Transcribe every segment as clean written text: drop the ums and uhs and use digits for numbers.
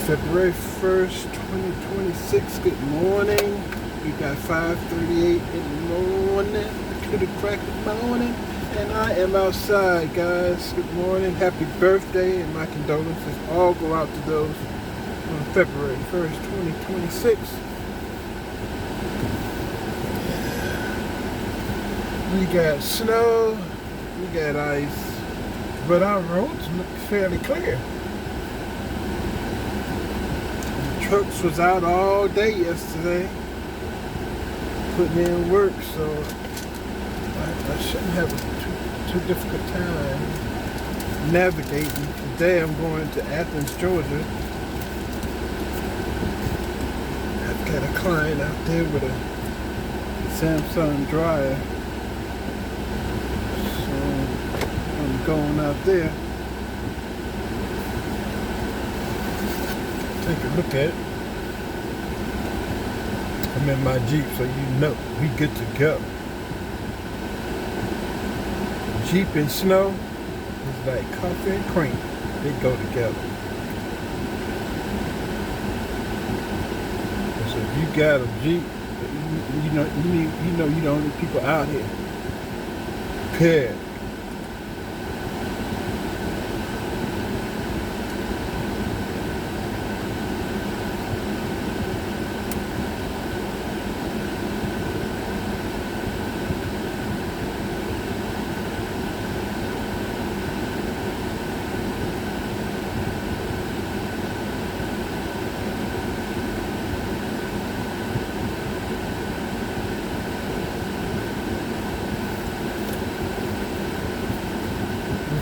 February 1st, 2026. Good morning. We got 5:38 in the morning, to the crack of morning, and I am outside, guys. Good morning. Happy birthday, and my condolences all go out to those on February 1st, 2026. We got snow, we got ice, but our roads look fairly clear. Trucks was out all day yesterday putting in work, so I shouldn't have a too difficult time navigating. Today I'm going to Athens, Georgia. I've got a client out there with a Samsung dryer, so I'm going out there. Take a look at it. I'm in my Jeep, so you know we good to go. Jeep and snow is like coffee and cream. They go together. So if you got a Jeep, you know you're the only people out here. Period.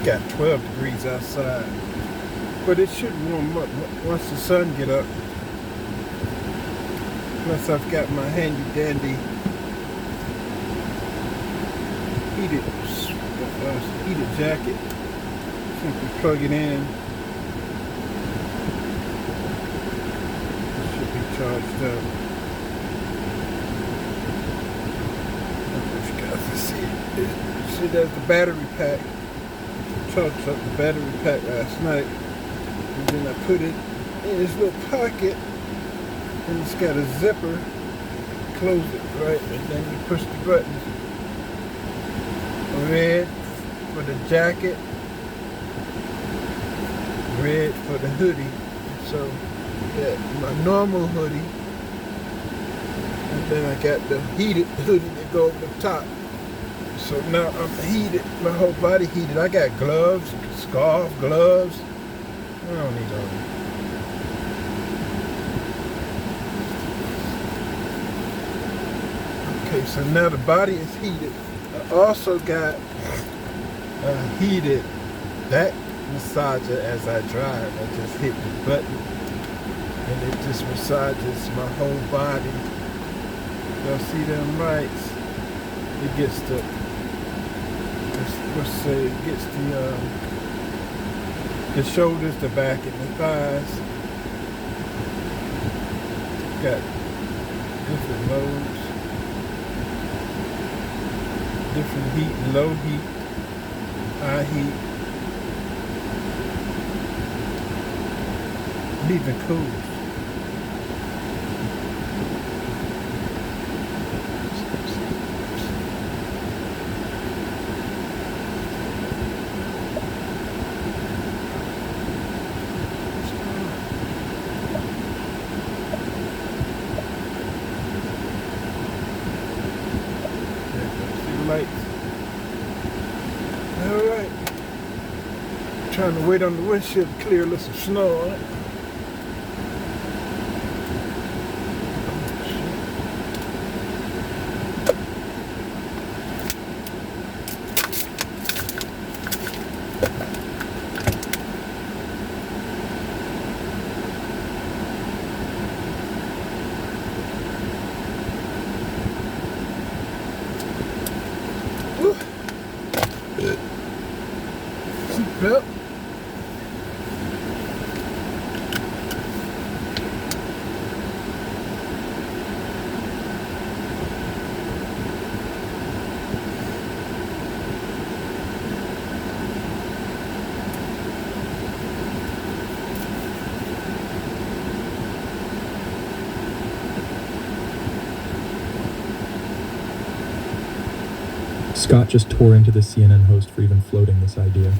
Got 12 degrees outside, but it should warm up once the sun get up. Plus I've got my handy dandy heated jacket. Simply plug it in. It should be charged up. I don't know if you guys can see it. See, there's the battery pack. Charged up the battery pack last night, and then I put it in this little pocket, and it's got a zipper. Close it, right, and then you push the buttons. Red for the jacket, red for the hoodie. So yeah, my normal hoodie, and then I got the heated hoodie that go over the top. So now I'm heated, my whole body heated. I got gloves, scarf, gloves. I don't need all that. Okay, so now the body is heated. I also got a heated back massager as I drive. I just hit the button and it just massages my whole body. Y'all see them lights? It gets the it gets the shoulders, the back, and the thighs. Got different modes, different heat, low heat, high heat, and even cool. Lights. All right. Trying to wait on the windshield to clear a little snow on it. Seatbelt. Scott just tore into the CNN host for even floating this idea.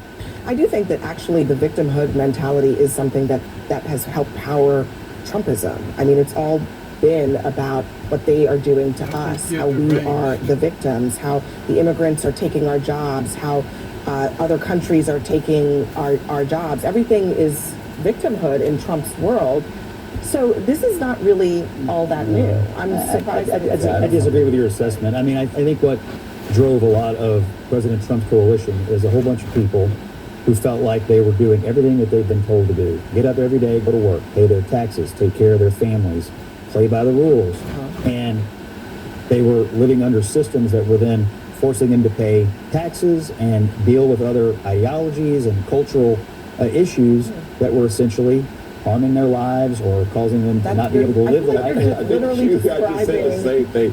I do think that actually the victimhood mentality is something that has helped power Trumpism. I mean, it's all been about what they are doing to us, how we are the victims, how the immigrants are taking our jobs, how other countries are taking our jobs. Everything is victimhood in Trump's world. So this is not really all that new. I'm surprised. I disagree with your assessment. I mean, I think what drove a lot of President Trump's coalition is a whole bunch of people who felt like they were doing everything that they've been told to do. Get up every day, go to work, pay their taxes, take care of their families, play by the rules. And they were living under systems that were then forcing them to pay taxes and deal with other ideologies and cultural issues that were essentially harming their lives or causing them to not be able to live the life. Literally describing.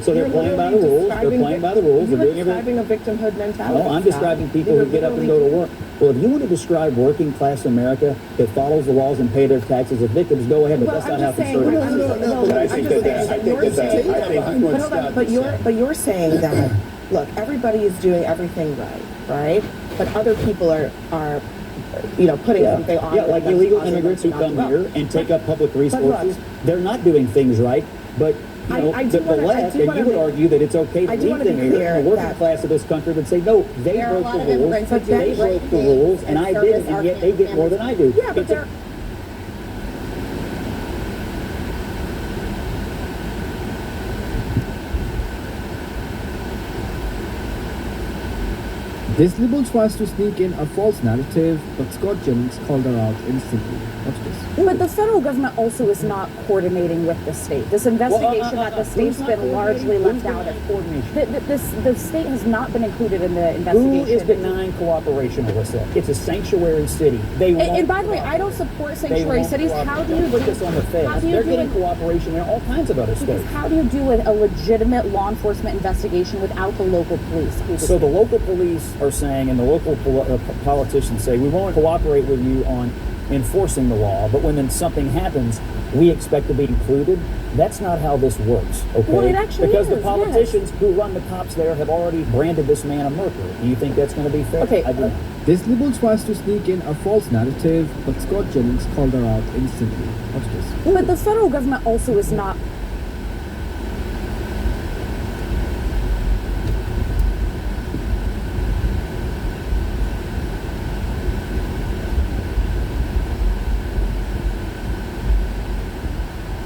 So they're playing by the rules. They're playing by the rules. They're doing everything. Describing a victimhood mentality. No, I'm describing people who get up and go to work. Well, if you want to describe working class America that follows the laws and pay their taxes as victims, go ahead. But that's not how conservatives. But you're saying that, look, everybody is doing everything right? But other people are putting something on. Yeah, like illegal immigrants who come here and take up public resources. They're not doing things right, but the left, and you would argue that it's okay to leave them here. The working class of this country would say, no, they broke the rules. They broke the rules, and I didn't, and yet they get more than I do. Yeah, but they're... This liberal tries to sneak in a false narrative, but Scott Jennings called her out instantly. Watch this. But the federal government also is not coordinating with the state. This investigation that the state's been largely left out of. The state has not been included in the investigation. Who is denying cooperation, Alyssa? It's a sanctuary city. And by the way, I don't support sanctuary cities. How do you put this on the feds? They're getting cooperation in all kinds of other states. How do you do a legitimate law enforcement investigation without the local police? So the local police are saying, and the local politicians say, we won't cooperate with you on enforcing the law, but when then something happens, we expect to be included. That's not how this works, okay? Well, it actually because is, the politicians who run the cops there have already branded this man a murderer. Do you think that's going to be fair? Okay. I do. This liberal tries to sneak in a false narrative, but Scott Jennings called her out instantly. Watch this. But the federal government also is not.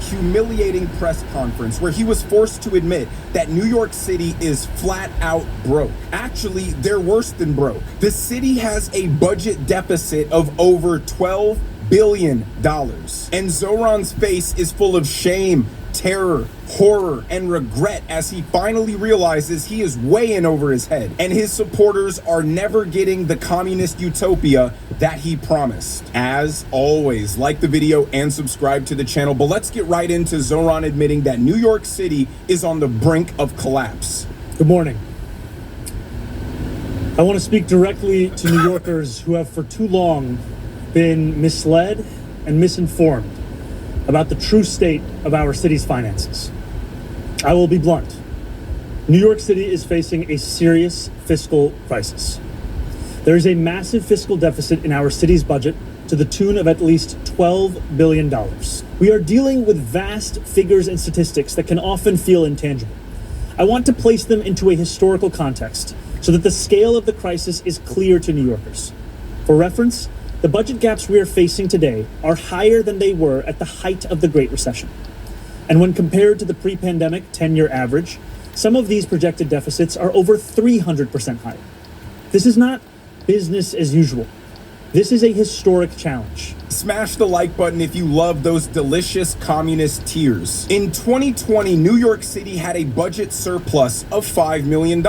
Humiliating press conference where he was forced to admit that New York City is flat out broke. Actually, they're worse than broke. The city has a budget deficit of over $12 billion. And Zoran's face is full of shame, terror, horror, and regret as he finally realizes he is way in over his head, and his supporters are never getting the communist utopia that he promised. As always, like the video and subscribe to the channel, but let's get right into Zoran admitting that New York City is on the brink of collapse. Good morning. I want to speak directly to New Yorkers who have for too long been misled and misinformed about the true state of our city's finances. I will be blunt. New York City is facing a serious fiscal crisis. There is a massive fiscal deficit in our city's budget to the tune of at least $12 billion. We are dealing with vast figures and statistics that can often feel intangible. I want to place them into a historical context so that the scale of the crisis is clear to New Yorkers. For reference, the budget gaps we are facing today are higher than they were at the height of the Great Recession. And when compared to the pre-pandemic 10-year average, some of these projected deficits are over 300% higher. This is not business as usual. This is a historic challenge. Smash the like button if you love those delicious communist tears. In 2020, New York City had a budget surplus of $5 million,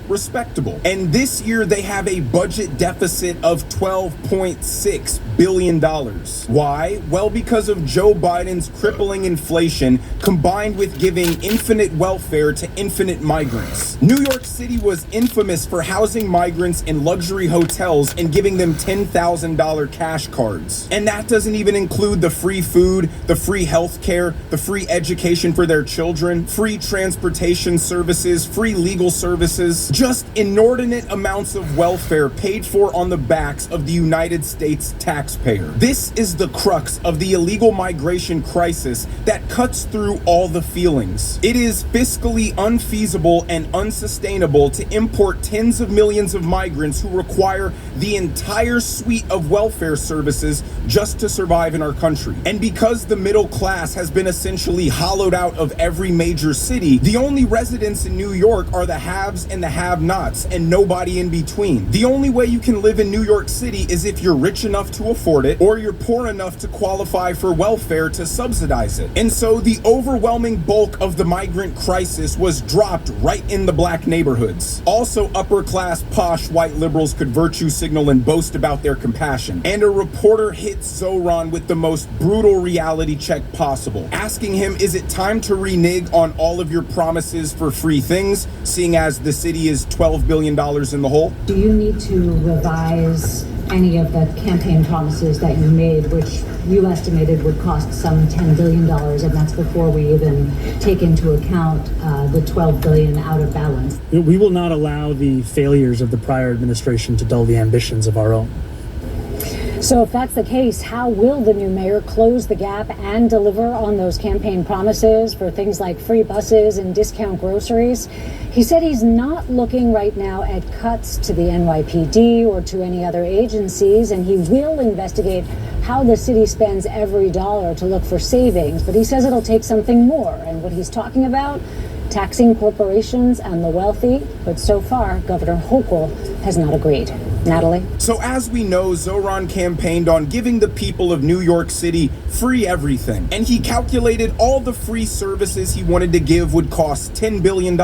respectable. And this year they have a budget deficit of $12.6 billion. Why? Well, because of Joe Biden's crippling inflation combined with giving infinite welfare to infinite migrants. New York City was infamous for housing migrants in luxury hotels and giving them $10,000 cash cards. And that doesn't even include the free food, the free health care, the free education for their children, free transportation services, free legal services, just inordinate amounts of welfare paid for on the backs of the United States taxpayer. This is the crux of the illegal migration crisis that cuts through all the feelings. It is fiscally unfeasible and unsustainable to import tens of millions of migrants who require the entire suite of welfare services just to survive in our country. And because the middle class has been essentially hollowed out of every major city, the only residents in New York are the haves and the have-nots and nobody in between. The only way you can live in New York City is if you're rich enough to afford it or you're poor enough to qualify for welfare to subsidize it. And so the overwhelming bulk of the migrant crisis was dropped right in the black neighborhoods. Also, upper-class posh white liberals could virtue signal and boast about their compassion. And a reporter hit Zohran with the most brutal reality check possible, asking him, is it time to renege on all of your promises for free things, seeing as the city is $12 billion in the hole? Do you need to revise any of the campaign promises that you made, which you estimated would cost some $10 billion, and that's before we even take into account the $12 billion out of balance? We will not allow the failures of the prior administration to dull the ambitions of our own. So if that's the case, how will the new mayor close the gap and deliver on those campaign promises for things like free buses and discount groceries? He said he's not looking right now at cuts to the NYPD or to any other agencies, and he will investigate how the city spends every dollar to look for savings. But he says it'll take something more. And what he's talking about, taxing corporations and the wealthy. But so far, Governor Hochul has not agreed. Natalie? So as we know, Zohran campaigned on giving the people of New York City free everything. And he calculated all the free services he wanted to give would cost $10 billion.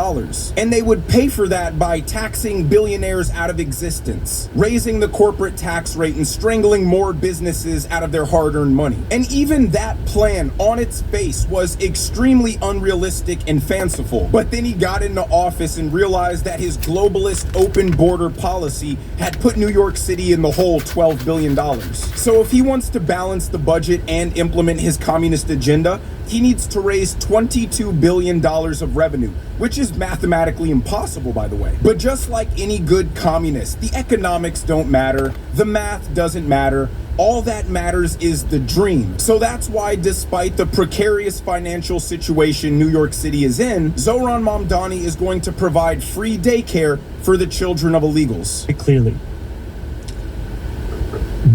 And they would pay for that by taxing billionaires out of existence, raising the corporate tax rate and strangling more businesses out of their hard-earned money. And even that plan on its face was extremely unrealistic and fanciful. But then he got into office and realized that his globalist open border policy had put New York City in the hole $12 billion. So if he wants to balance the budget and implement his communist agenda, he needs to raise $22 billion of revenue, which is mathematically impossible, by the way. But just like any good communist, the economics don't matter, the math doesn't matter. All that matters is the dream. So that's why, despite the precarious financial situation New York City is in, Zohran Mamdani is going to provide free daycare for the children of illegals. Clearly,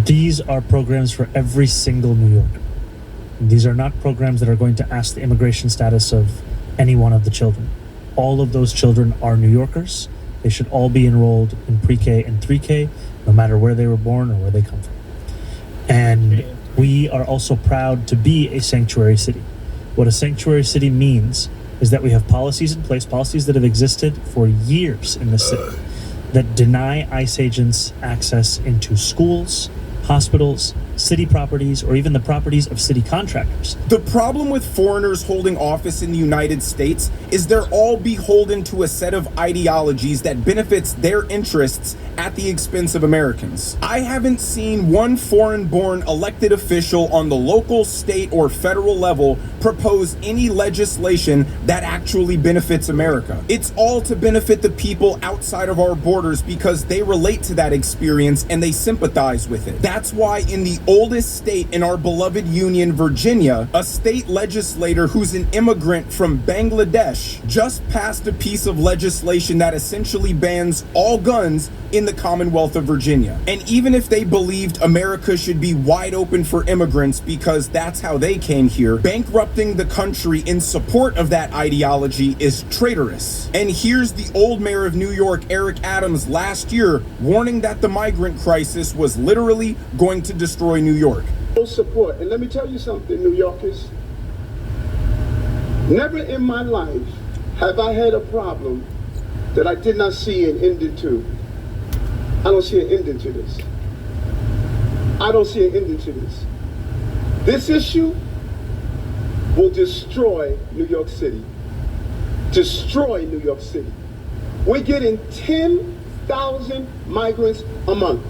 these are programs for every single New Yorker. These are not programs that are going to ask the immigration status of any one of the children. All of those children are New Yorkers. They should all be enrolled in pre-K and 3K, no matter where they were born or where they come from. And we are also proud to be a sanctuary city. What a sanctuary city means is that we have policies in place, policies that have existed for years in the city, that deny ICE agents access into schools, hospitals, city properties, or even the properties of city contractors. The problem with foreigners holding office in the United States is they're all beholden to a set of ideologies that benefits their interests at the expense of Americans. I haven't seen one foreign-born elected official on the local, state, or federal level propose any legislation that actually benefits America. It's all to benefit the people outside of our borders because they relate to that experience and they sympathize with it. That's why in the oldest state in our beloved union, Virginia, a state legislator who's an immigrant from Bangladesh just passed a piece of legislation that essentially bans all guns in the Commonwealth of Virginia. And even if they believed America should be wide open for immigrants because that's how they came here, bankrupting the country in support of that ideology is traitorous. And here's the old mayor of New York, Eric Adams, last year warning that the migrant crisis was literally going to destroy New York. Support. And let me tell you something, New Yorkers. Never in my life have I had a problem that I did not see an ending to. I don't see an ending to this. I don't see an ending to this. This issue will destroy New York City. Destroy New York City. We're getting 10,000 migrants a month.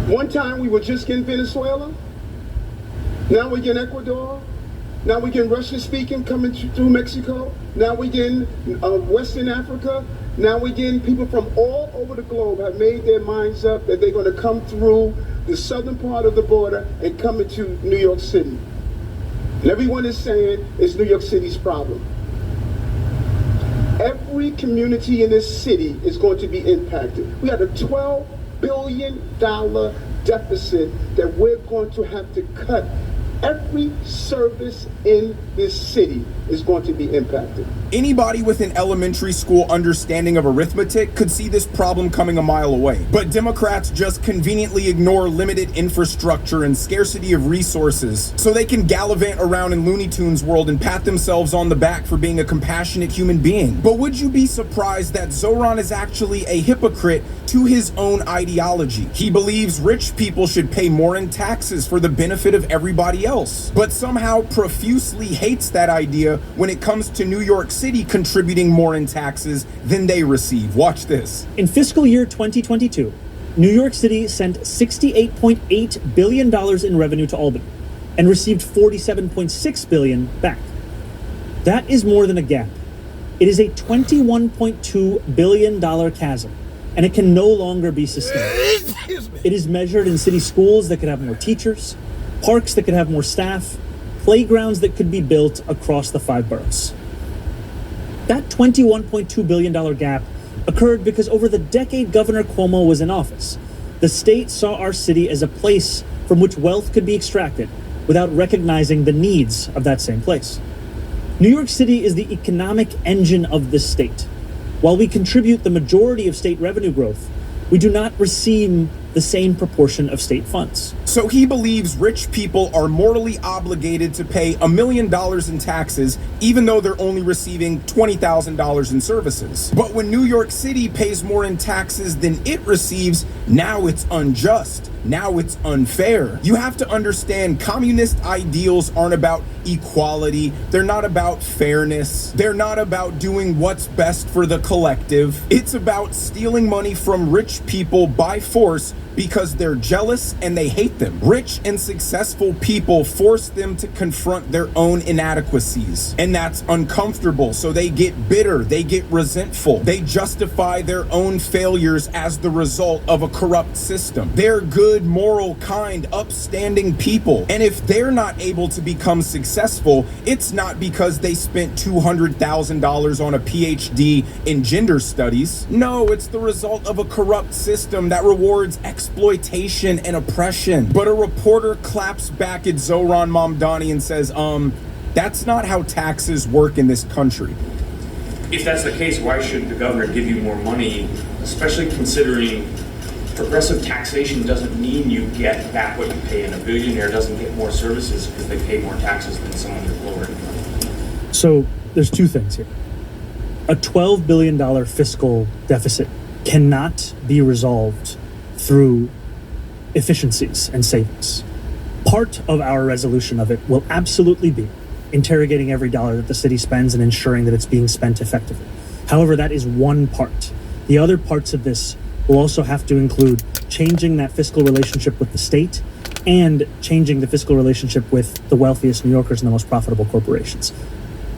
One time we were just getting Venezuela. Now we're getting Ecuador. Now we're getting Russian speaking coming through Mexico. Now we're getting Western Africa. Now we're getting people from all over the globe have made their minds up that they're going to come through the southern part of the border and come into New York City. And everyone is saying it's New York City's problem. Every community in this city is going to be impacted. We had a $12 billion deficit that we're going to have to cut. Every service in this city is going to be impacted. Anybody with an elementary school understanding of arithmetic could see this problem coming a mile away. But Democrats just conveniently ignore limited infrastructure and scarcity of resources so they can gallivant around in Looney Tunes world and pat themselves on the back for being a compassionate human being. But would you be surprised that Zoran is actually a hypocrite to his own ideology? He believes rich people should pay more in taxes for the benefit of everybody else, but somehow profusely hates that idea when it comes to New York City contributing more in taxes than they receive. Watch this. In fiscal year 2022, New York City sent $68.8 billion in revenue to Albany and received $47.6 billion back. That is more than a gap. It is a $21.2 billion chasm, and it can no longer be sustained. It is measured in city schools that could have more teachers, parks that could have more staff, playgrounds that could be built across the 5 boroughs. That $21.2 billion gap occurred because over the decade Governor Cuomo was in office, the state saw our city as a place from which wealth could be extracted without recognizing the needs of that same place. New York City is the economic engine of the state. While we contribute the majority of state revenue growth, we do not receive the same proportion of state funds. So he believes rich people are morally obligated to pay $1 million in taxes, even though they're only receiving $20,000 in services. But when New York City pays more in taxes than it receives, now it's unjust. Now it's unfair. You have to understand, communist ideals aren't about equality. They're not about fairness. They're not about doing what's best for the collective. It's about stealing money from rich people by force because they're jealous and they hate them. Rich and successful people force them to confront their own inadequacies, and that's uncomfortable. So they get bitter, they get resentful, they justify their own failures as the result of a corrupt system. They're good, moral, kind, upstanding people, and if they're not able to become successful, it's not because they spent $200,000 on a PhD in gender studies. No, it's the result of a corrupt system that rewards exploitation and oppression. But a reporter claps back at Zoran Mamdani and says, that's not how taxes work in this country. If that's the case, why should the governor give you more money, especially considering progressive taxation doesn't mean you get back what you pay, and a billionaire doesn't get more services because they pay more taxes than someone with lower income? So there's 2 things here. A $12 billion fiscal deficit cannot be resolved through efficiencies and savings. Part of our resolution of it will absolutely be interrogating every dollar that the city spends and ensuring that it's being spent effectively. However, that is one part. The other parts of this will also have to include changing that fiscal relationship with the state and changing the fiscal relationship with the wealthiest New Yorkers and the most profitable corporations.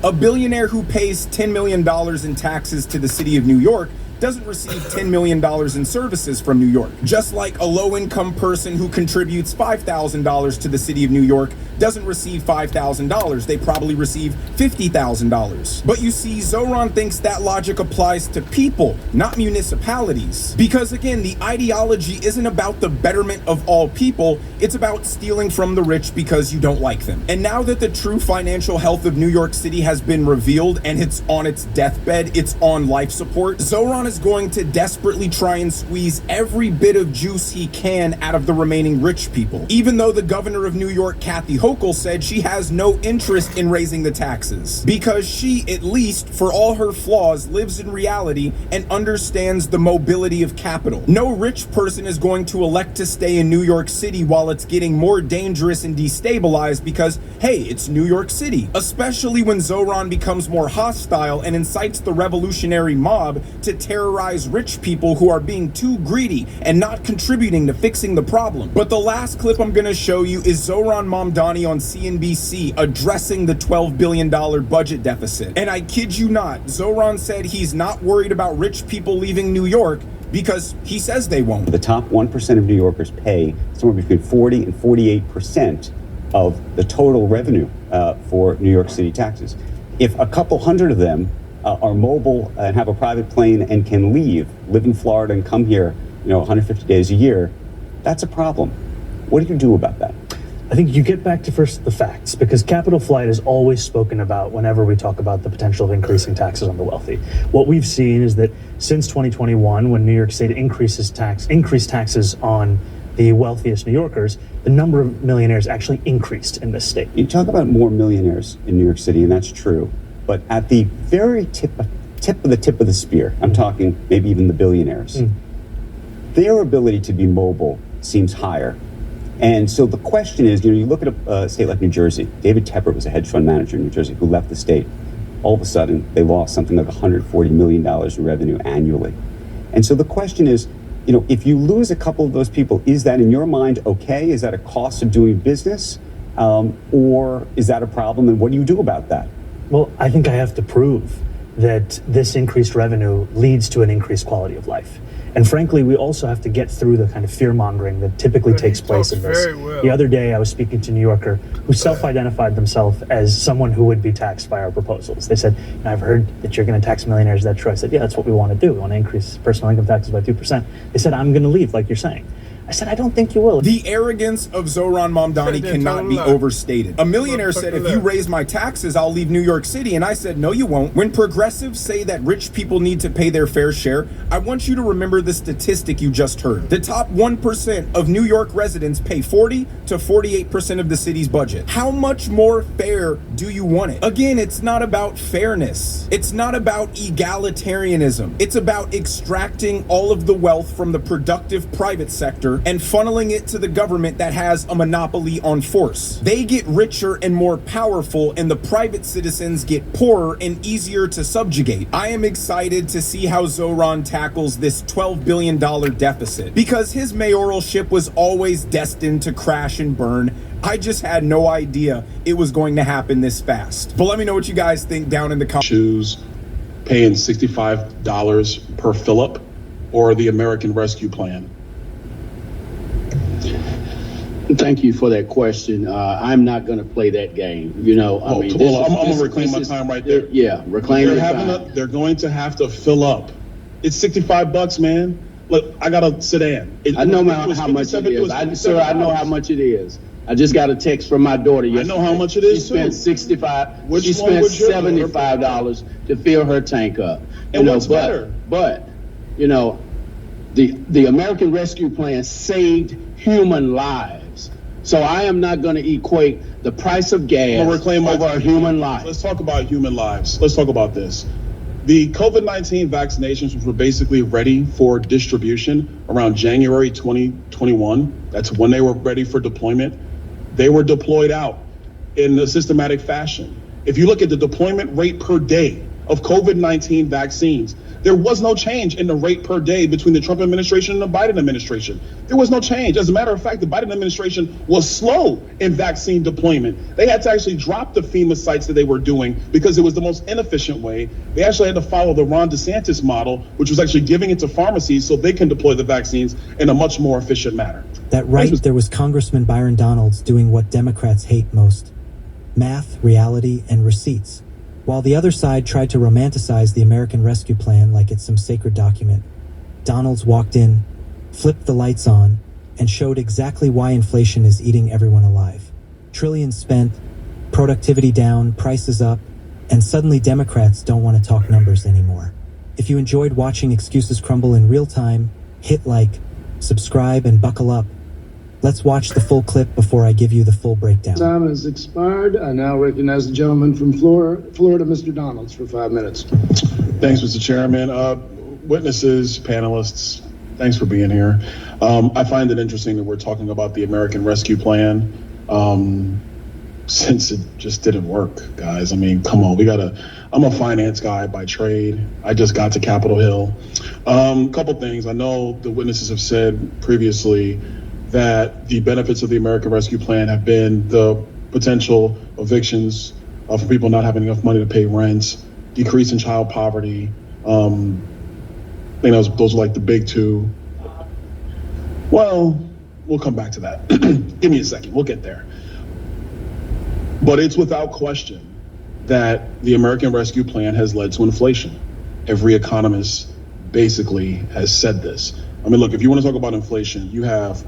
A billionaire who pays $10 million in taxes to the city of New York doesn't receive $10 million in services from New York. Just like a low-income person who contributes $5,000 to the city of New York doesn't receive $5,000. They probably receive $50,000. But you see, Zoran thinks that logic applies to people, not municipalities. Because again, the ideology isn't about the betterment of all people, it's about stealing from the rich because you don't like them. And now that the true financial health of New York City has been revealed and it's on its deathbed, it's on life support, Zoran is is going to desperately try and squeeze every bit of juice he can out of the remaining rich people, even though the governor of New York, Kathy Hochul, said she has no interest in raising the taxes because she, at least for all her flaws, lives in reality and understands the mobility of capital. No rich person is going to elect to stay in New York City while it's getting more dangerous and destabilized because, hey, it's New York City, especially when Zoran becomes more hostile and incites the revolutionary mob to terrorize rich people who are being too greedy and not contributing to fixing the problem. But the last clip I'm going to show you is Zoran Mamdani on CNBC addressing the $12 billion budget deficit. And I kid you not, Zoran said he's not worried about rich people leaving New York because he says they won't. The top 1% of New Yorkers pay somewhere between 40 and 48% of the total revenue for New York City taxes. If a couple hundred of them are mobile and have a private plane and can live in Florida and come here, 150 days a year, that's a problem. What do you do about that? I think you get back to first the facts, because capital flight is always spoken about whenever we talk about the potential of increasing taxes on the wealthy. What we've seen is that since 2021, when New York State increased taxes on the wealthiest New Yorkers, the number of millionaires actually increased in this state. You talk about more millionaires in New York City, and that's true. But at the very tip of the spear, I'm talking maybe even the billionaires, their ability to be mobile seems higher. And so the question is, you look at a state like New Jersey. David Tepper was a hedge fund manager in New Jersey who left the state. All of a sudden, they lost something like $140 million in revenue annually. And so the question is, if you lose a couple of those people, is that in your mind okay? Is that a cost of doing business? Or is that a problem? And what do you do about that? Well, I think I have to prove that this increased revenue leads to an increased quality of life. And frankly, we also have to get through the kind of fear-mongering that typically takes place in this. The other day, I was speaking to a New Yorker who self-identified themselves as someone who would be taxed by our proposals. They said, I've heard that you're going to tax millionaires. Is that true? I said, yeah, that's what we want to do. We want to increase personal income taxes by 2%. They said, I'm going to leave, like you're saying. I said, I don't think you will. The arrogance of Zoran Mamdani cannot be overstated. A millionaire said, if you raise my taxes, I'll leave New York City. And I said, no, you won't. When progressives say that rich people need to pay their fair share, I want you to remember the statistic you just heard. The top 1% of New York residents pay 40 to 48% of the city's budget. How much more fair do you want it? Again, it's not about fairness. It's not about egalitarianism. It's about extracting all of the wealth from the productive private sector and funneling it to the government that has a monopoly on force. They get richer and more powerful, and the private citizens get poorer and easier to subjugate. I am excited to see how Zoran tackles this $12 billion deficit, because his mayoralship was always destined to crash and burn. I just had no idea it was going to happen this fast. But let me know what you guys think down in the comments. Choose paying $65 per fill-up or the American Rescue Plan? Thank you for that question. I'm not going to play that game. I'm going to reclaim my time right there. Yeah, reclaim your time. They're going to have to fill up. It's $65, man. Look, I got a sedan. I know how much it is. Sir, I know how much it is. I just got a text from my daughter yesterday. I know how much it is. She spent $65. She spent $75 to fill her tank up. And what's better? But the American Rescue Plan saved human lives. So I am not going to equate the price of gas over a human life. Let's talk about human lives. Let's talk about this. The COVID-19 vaccinations were basically ready for distribution around January 2021. That's when they were ready for deployment. They were deployed out in a systematic fashion. If you look at the deployment rate per day of COVID-19 vaccines, there was no change in the rate per day between the Trump administration and the Biden administration. There was no change. As a matter of fact, the Biden administration was slow in vaccine deployment. They had to actually drop the FEMA sites that they were doing because it was the most inefficient way. They actually had to follow the Ron DeSantis model, which was actually giving it to pharmacies so they can deploy the vaccines in a much more efficient manner. That right there was Congressman Byron Donalds doing what Democrats hate most: math, reality, and receipts. While the other side tried to romanticize the American Rescue Plan like it's some sacred document, Donalds walked in, flipped the lights on, and showed exactly why inflation is eating everyone alive. Trillions spent, productivity down, prices up, and suddenly Democrats don't want to talk numbers anymore. If you enjoyed watching excuses crumble in real time, hit like, subscribe, and buckle up. Let's watch the full clip before I give you the full breakdown. Time has expired. I now recognize the gentleman from Florida, Mr. Donalds, for 5 minutes. Thanks, Mr. Chairman. Witnesses, panelists, thanks for being here. I find it interesting that we're talking about the American Rescue Plan, since it just didn't work, guys. I mean, come on, I'm a finance guy by trade. I just got to Capitol Hill. Couple things. I know the witnesses have said previously that the benefits of the American Rescue Plan have been the potential evictions for people not having enough money to pay rent, decrease in child poverty. I think those are like the big two. Well, we'll come back to that. Give me a second. We'll get there. But it's without question that the American Rescue Plan has led to inflation. Every economist basically has said this. I mean, look, if you want to talk about inflation, you have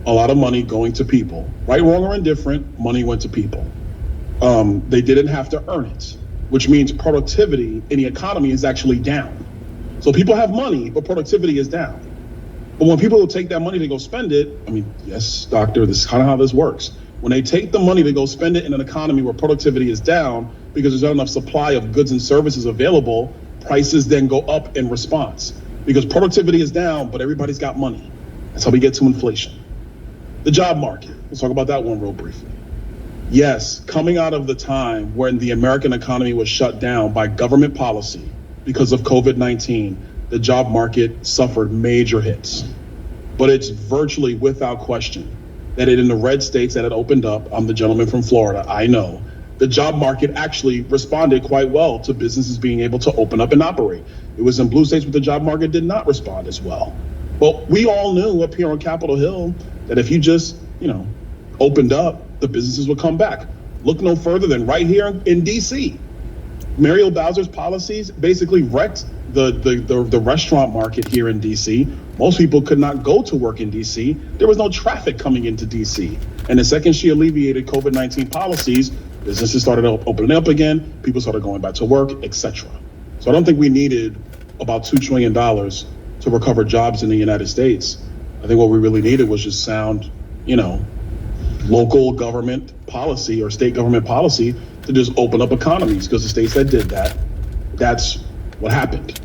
a lot of money going to people. Right, wrong, or indifferent, money went to people. They didn't have to earn it, which means productivity in the economy is actually down. So people have money, but productivity is down. But when people take that money to go spend it, I mean, yes, doctor, this is kind of how this works. When they take the money to go spend it in an economy where productivity is down because there's not enough supply of goods and services available, prices then go up in response. Because productivity is down, but everybody's got money. That's how we get to inflation. The job market, let's talk about that one real briefly. Yes, coming out of the time when the American economy was shut down by government policy because of COVID-19, the job market suffered major hits. But it's virtually without question that in the red states that had opened up, I'm the gentleman from Florida, I know, the job market actually responded quite well to businesses being able to open up and operate. It was in blue states where the job market did not respond as well. But we all knew up here on Capitol Hill that if you just, opened up, the businesses would come back. Look no further than right here in DC. Muriel Bowser's policies basically wrecked the restaurant market here in DC. Most people could not go to work in DC. There was no traffic coming into DC. And the second she alleviated COVID-19 policies, businesses started opening up again, people started going back to work, etc. So I don't think we needed about $2 trillion to recover jobs in the United States. I think what we really needed was just sound, local government policy or state government policy to just open up economies, because the states that did that, that's what happened.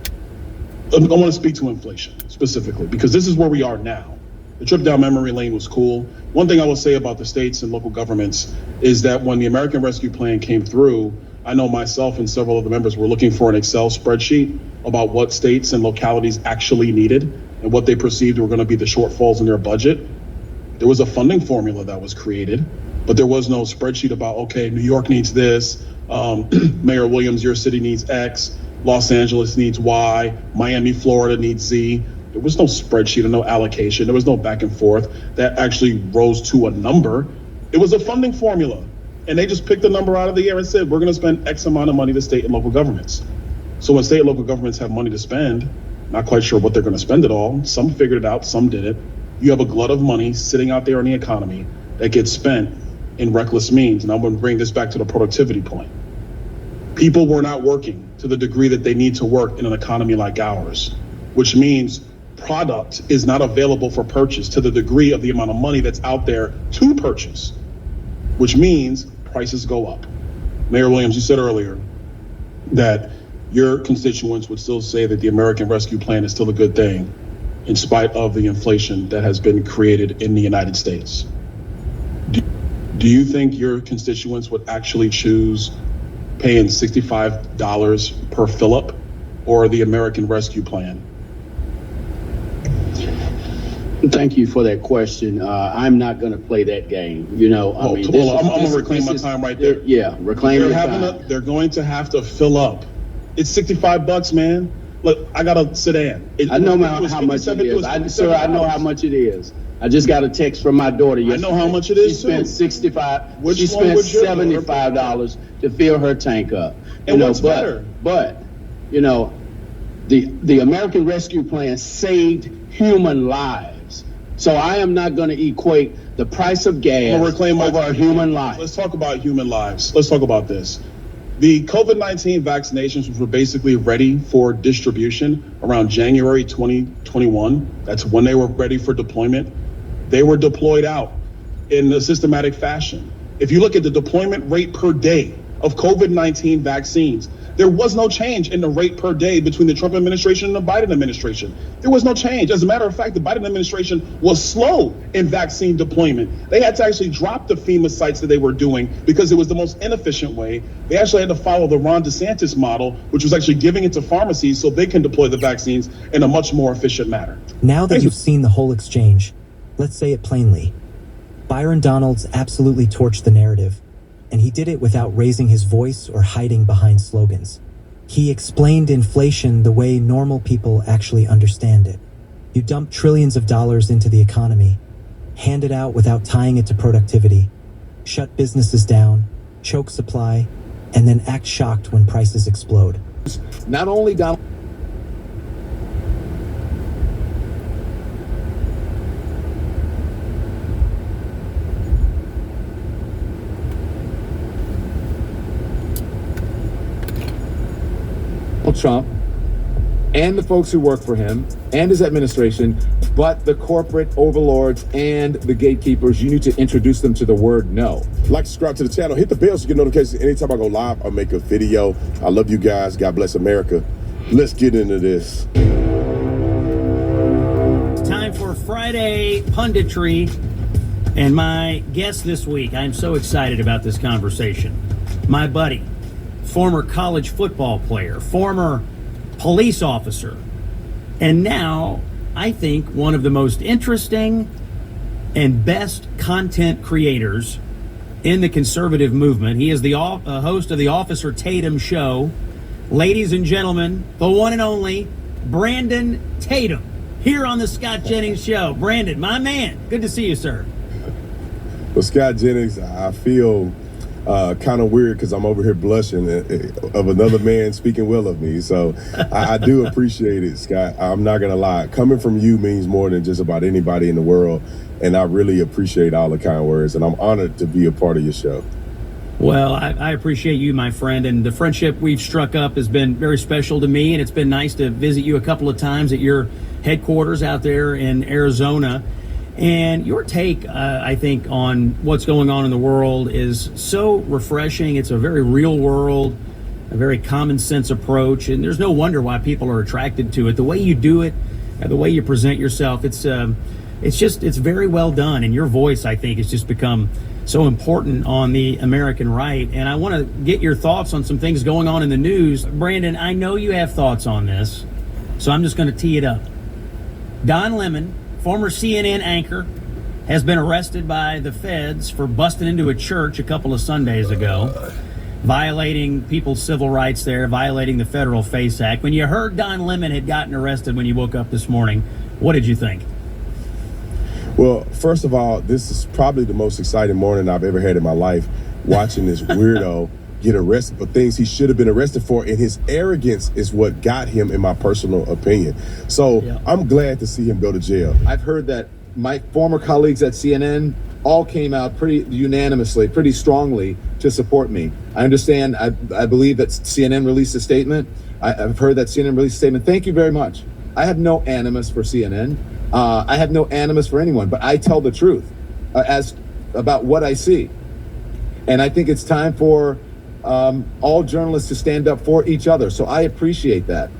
I want to speak to inflation specifically, because this is where we are now. The trip down memory lane was cool. One thing I will say about the states and local governments is that when the American Rescue Plan came through, I know myself and several of the members were looking for an Excel spreadsheet about what states and localities actually needed and what they perceived were going to be the shortfalls in their budget. There was a funding formula that was created, but there was no spreadsheet about, okay, New York needs this, Mayor Williams, your city needs X, Los Angeles needs Y, Miami, Florida needs Z. There was no spreadsheet or no allocation. There was no back and forth that actually rose to a number. It was a funding formula. And they just picked a number out of the air and said, we're going to spend X amount of money to state and local governments. So when state and local governments have money to spend, not quite sure what they're going to spend it all. Some figured it out, some didn't. You have a glut of money sitting out there in the economy that gets spent in reckless means. And I'm going to bring this back to the productivity point. People were not working to the degree that they need to work in an economy like ours, which means product is not available for purchase to the degree of the amount of money that's out there to purchase, which means prices go up. Mayor Williams, you said earlier that your constituents would still say that the American Rescue Plan is still a good thing in spite of the inflation that has been created in the United States. Do you think your constituents would actually choose paying $65 per fill-up or the American Rescue Plan? Thank you for that question. I'm not going to play that game. I'm going to reclaim my time right there. Yeah, reclaim your time. They're going to have to fill up. It's $65, man. Look, I got a sedan. I know how much it is. Sir, I know how much it is. I just got a text from my daughter yesterday. I know how much it is. She spent $65. She spent $75 to fill her tank up. And what's better? But the American Rescue Plan saved human lives. So I am not going to equate the price of gas over human lives. Let's talk about human lives. Let's talk about this. The COVID-19 vaccinations were basically ready for distribution around January 2021. That's when they were ready for deployment. They were deployed out in a systematic fashion. If you look at the deployment rate per day of COVID-19 vaccines, there was no change in the rate per day between the Trump administration and the Biden administration. There was no change. As a matter of fact, the Biden administration was slow in vaccine deployment. They had to actually drop the FEMA sites that they were doing because it was the most inefficient way. They actually had to follow the Ron DeSantis model, which was actually giving it to pharmacies so they can deploy the vaccines in a much more efficient manner. Now that you've seen the whole exchange, let's say it plainly. Byron Donalds absolutely torched the narrative, and he did it without raising his voice or hiding behind slogans. He explained inflation the way normal people actually understand it. You dump trillions of dollars into the economy, hand it out without tying it to productivity, shut businesses down, choke supply, and then act shocked when prices explode. Not only Donald Trump and the folks who work for him and his administration, but the corporate overlords and the gatekeepers. You need to introduce them to the word no. Like, subscribe to the channel, hit the bell so you get notifications anytime I go live or make a video. I love you guys. God bless America. Let's get into this. It's time for Friday Punditry, and my guest this week, I'm so excited about this conversation. My buddy, former college football player, former police officer, and now I think one of the most interesting and best content creators in the conservative movement. He is the host of the Officer Tatum Show. Ladies and gentlemen, the one and only Brandon Tatum here on the Scott Jennings Show. Brandon, my man, good to see you, sir. Well, Scott Jennings, I feel kind of weird because I'm over here blushing of another man speaking well of me. So I do appreciate it, Scott. I'm not going to lie. Coming from you means more than just about anybody in the world. And I really appreciate all the kind words. And I'm honored to be a part of your show. Well, I appreciate you, my friend. And the friendship we've struck up has been very special to me. And it's been nice to visit you a couple of times at your headquarters out there in Arizona. And your take, I think, on what's going on in the world is so refreshing. It's a very real world, a very common sense approach. And there's no wonder why people are attracted to it. The way you do it, the way you present yourself, it's very well done. And your voice, I think, has just become so important on the American right. And I want to get your thoughts on some things going on in the news. Brandon, I know you have thoughts on this, so I'm just going to tee it up. Don Lemon, former CNN anchor, has been arrested by the feds for busting into a church a couple of Sundays ago, violating people's civil rights there, violating the Federal FACE Act. When you heard Don Lemon had gotten arrested when you woke up this morning, what did you think? Well, first of all, this is probably the most exciting morning I've ever had in my life, watching this weirdo get arrested for things he should have been arrested for, and his arrogance is what got him, in my personal opinion. So I'm glad to see him go to jail. I've heard that my former colleagues at CNN all came out pretty unanimously, pretty strongly to support me. I understand, I believe that CNN released a statement. I've heard that CNN released a statement. Thank you very much. I have no animus for CNN. I have no animus for anyone, but I tell the truth as about what I see. And I think it's time for all journalists to stand up for each other. So I appreciate that.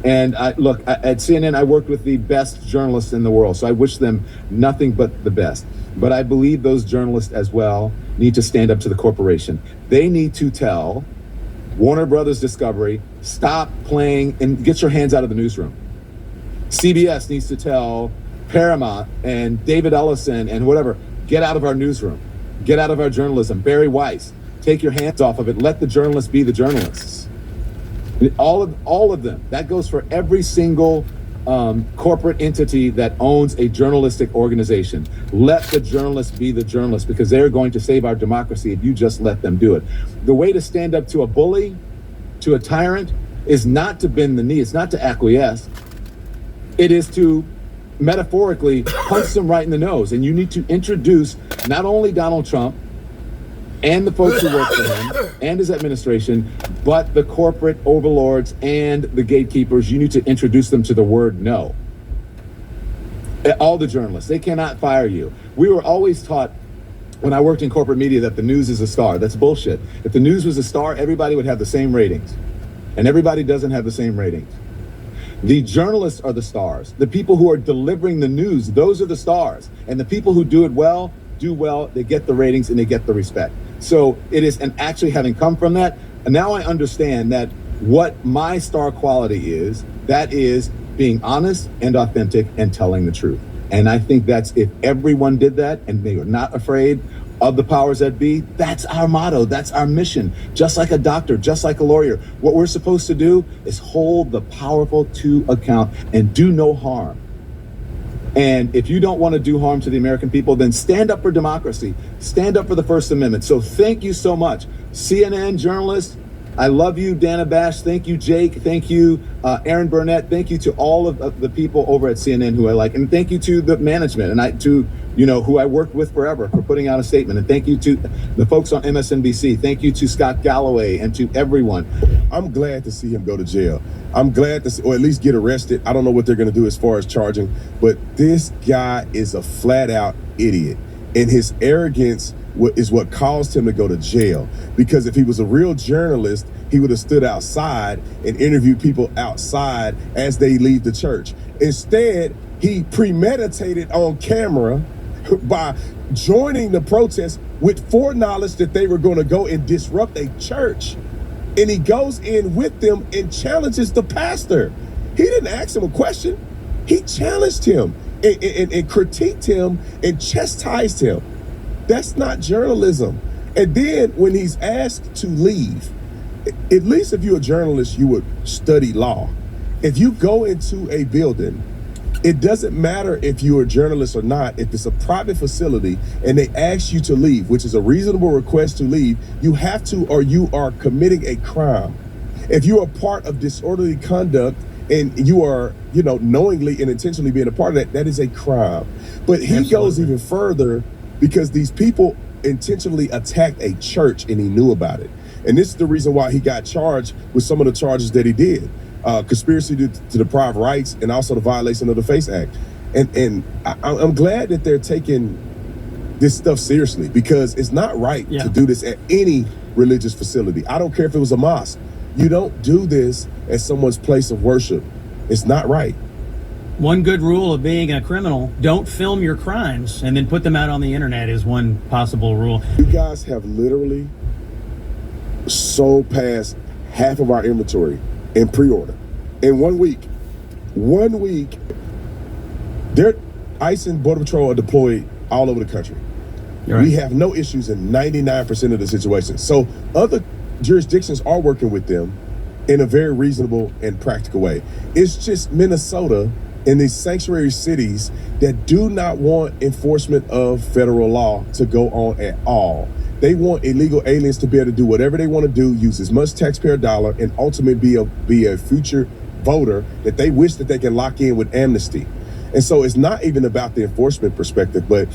And at CNN, I worked with the best journalists in the world. So I wish them nothing but the best. But I believe those journalists as well need to stand up to the corporation. They need to tell Warner Brothers Discovery, stop playing and get your hands out of the newsroom. CBS needs to tell Paramount and David Ellison and whatever, get out of our newsroom. Get out of our journalism. Barry Weiss, take your hands off of it. Let the journalists be the journalists. All of them. That goes for every single corporate entity that owns a journalistic organization. Let the journalists be the journalists, because they're going to save our democracy if you just let them do it. The way to stand up to a bully, to a tyrant, is not to bend the knee. It's not to acquiesce. It is to metaphorically punch them right in the nose. And you need to introduce not only Donald Trump, and the folks who work for him and his administration, but the corporate overlords and the gatekeepers. You need to introduce them to the word no. All the journalists, they cannot fire you. We were always taught when I worked in corporate media that the news is a star. That's bullshit. If the news was a star, everybody would have the same ratings. And everybody doesn't have the same ratings. The journalists are the stars. The people who are delivering the news, those are the stars. And the people who do well, they get the ratings and they get the respect. So it is, and actually having come from that, and now I understand that what my star quality is, that is being honest and authentic and telling the truth. And I think that's, if everyone did that and they were not afraid of the powers that be, that's our motto, that's our mission. Just like a doctor, just like a lawyer, what we're supposed to do is hold the powerful to account and do no harm. And if you don't want to do harm to the American people, then stand up for democracy, stand up for the First Amendment. So thank you so much, CNN journalists. I love you, Dana Bash. Thank you, Jake. Thank you, Aaron Burnett. Thank you to all of the people over at CNN who I like, and thank you to the management and who I worked with forever for putting out a statement. And thank you to the folks on MSNBC. Thank you to Scott Galloway and to everyone. I'm glad to see him go to jail. I'm glad to see, or at least get arrested. I don't know what they're going to do as far as charging, but this guy is a flat out idiot, and his arrogance is what caused him to go to jail. Because if he was a real journalist, he would have stood outside and interviewed people outside as they leave the church. Instead, he premeditated on camera by joining the protest with foreknowledge that they were going to go and disrupt a church. And he goes in with them and challenges the pastor. He didn't ask him a question. He challenged him and critiqued him and chastised him. That's not journalism. And then when he's asked to leave, at least if you're a journalist, you would study law. If you go into a building, it doesn't matter if you're a journalist or not. If it's a private facility and they ask you to leave, which is a reasonable request to leave, you have to, or you are committing a crime. If you are part of disorderly conduct and you are, knowingly and intentionally being a part of that, that is a crime. But he goes even further, because these people intentionally attacked a church and he knew about it. And this is the reason why he got charged with some of the charges that he did. Conspiracy to deprive rights and also the violation of the FACE Act. And I'm glad that they're taking this stuff seriously, because it's not right to do this at any religious facility. I don't care if it was a mosque. You don't do this at someone's place of worship. It's not right. One good rule of being a criminal, don't film your crimes and then put them out on the internet is one possible rule. You guys have literally sold past half of our inventory in pre-order in 1 week. 1 week. ICE and Border Patrol are deployed all over the country. Right. We have no issues in 99% of the situations. So other jurisdictions are working with them in a very reasonable and practical way. It's just Minnesota in these sanctuary cities that do not want enforcement of federal law to go on at all. They want illegal aliens to be able to do whatever they want to do, use as much taxpayer dollar, and ultimately be a future voter that they wish that they can lock in with amnesty. And so it's not even about the enforcement perspective, but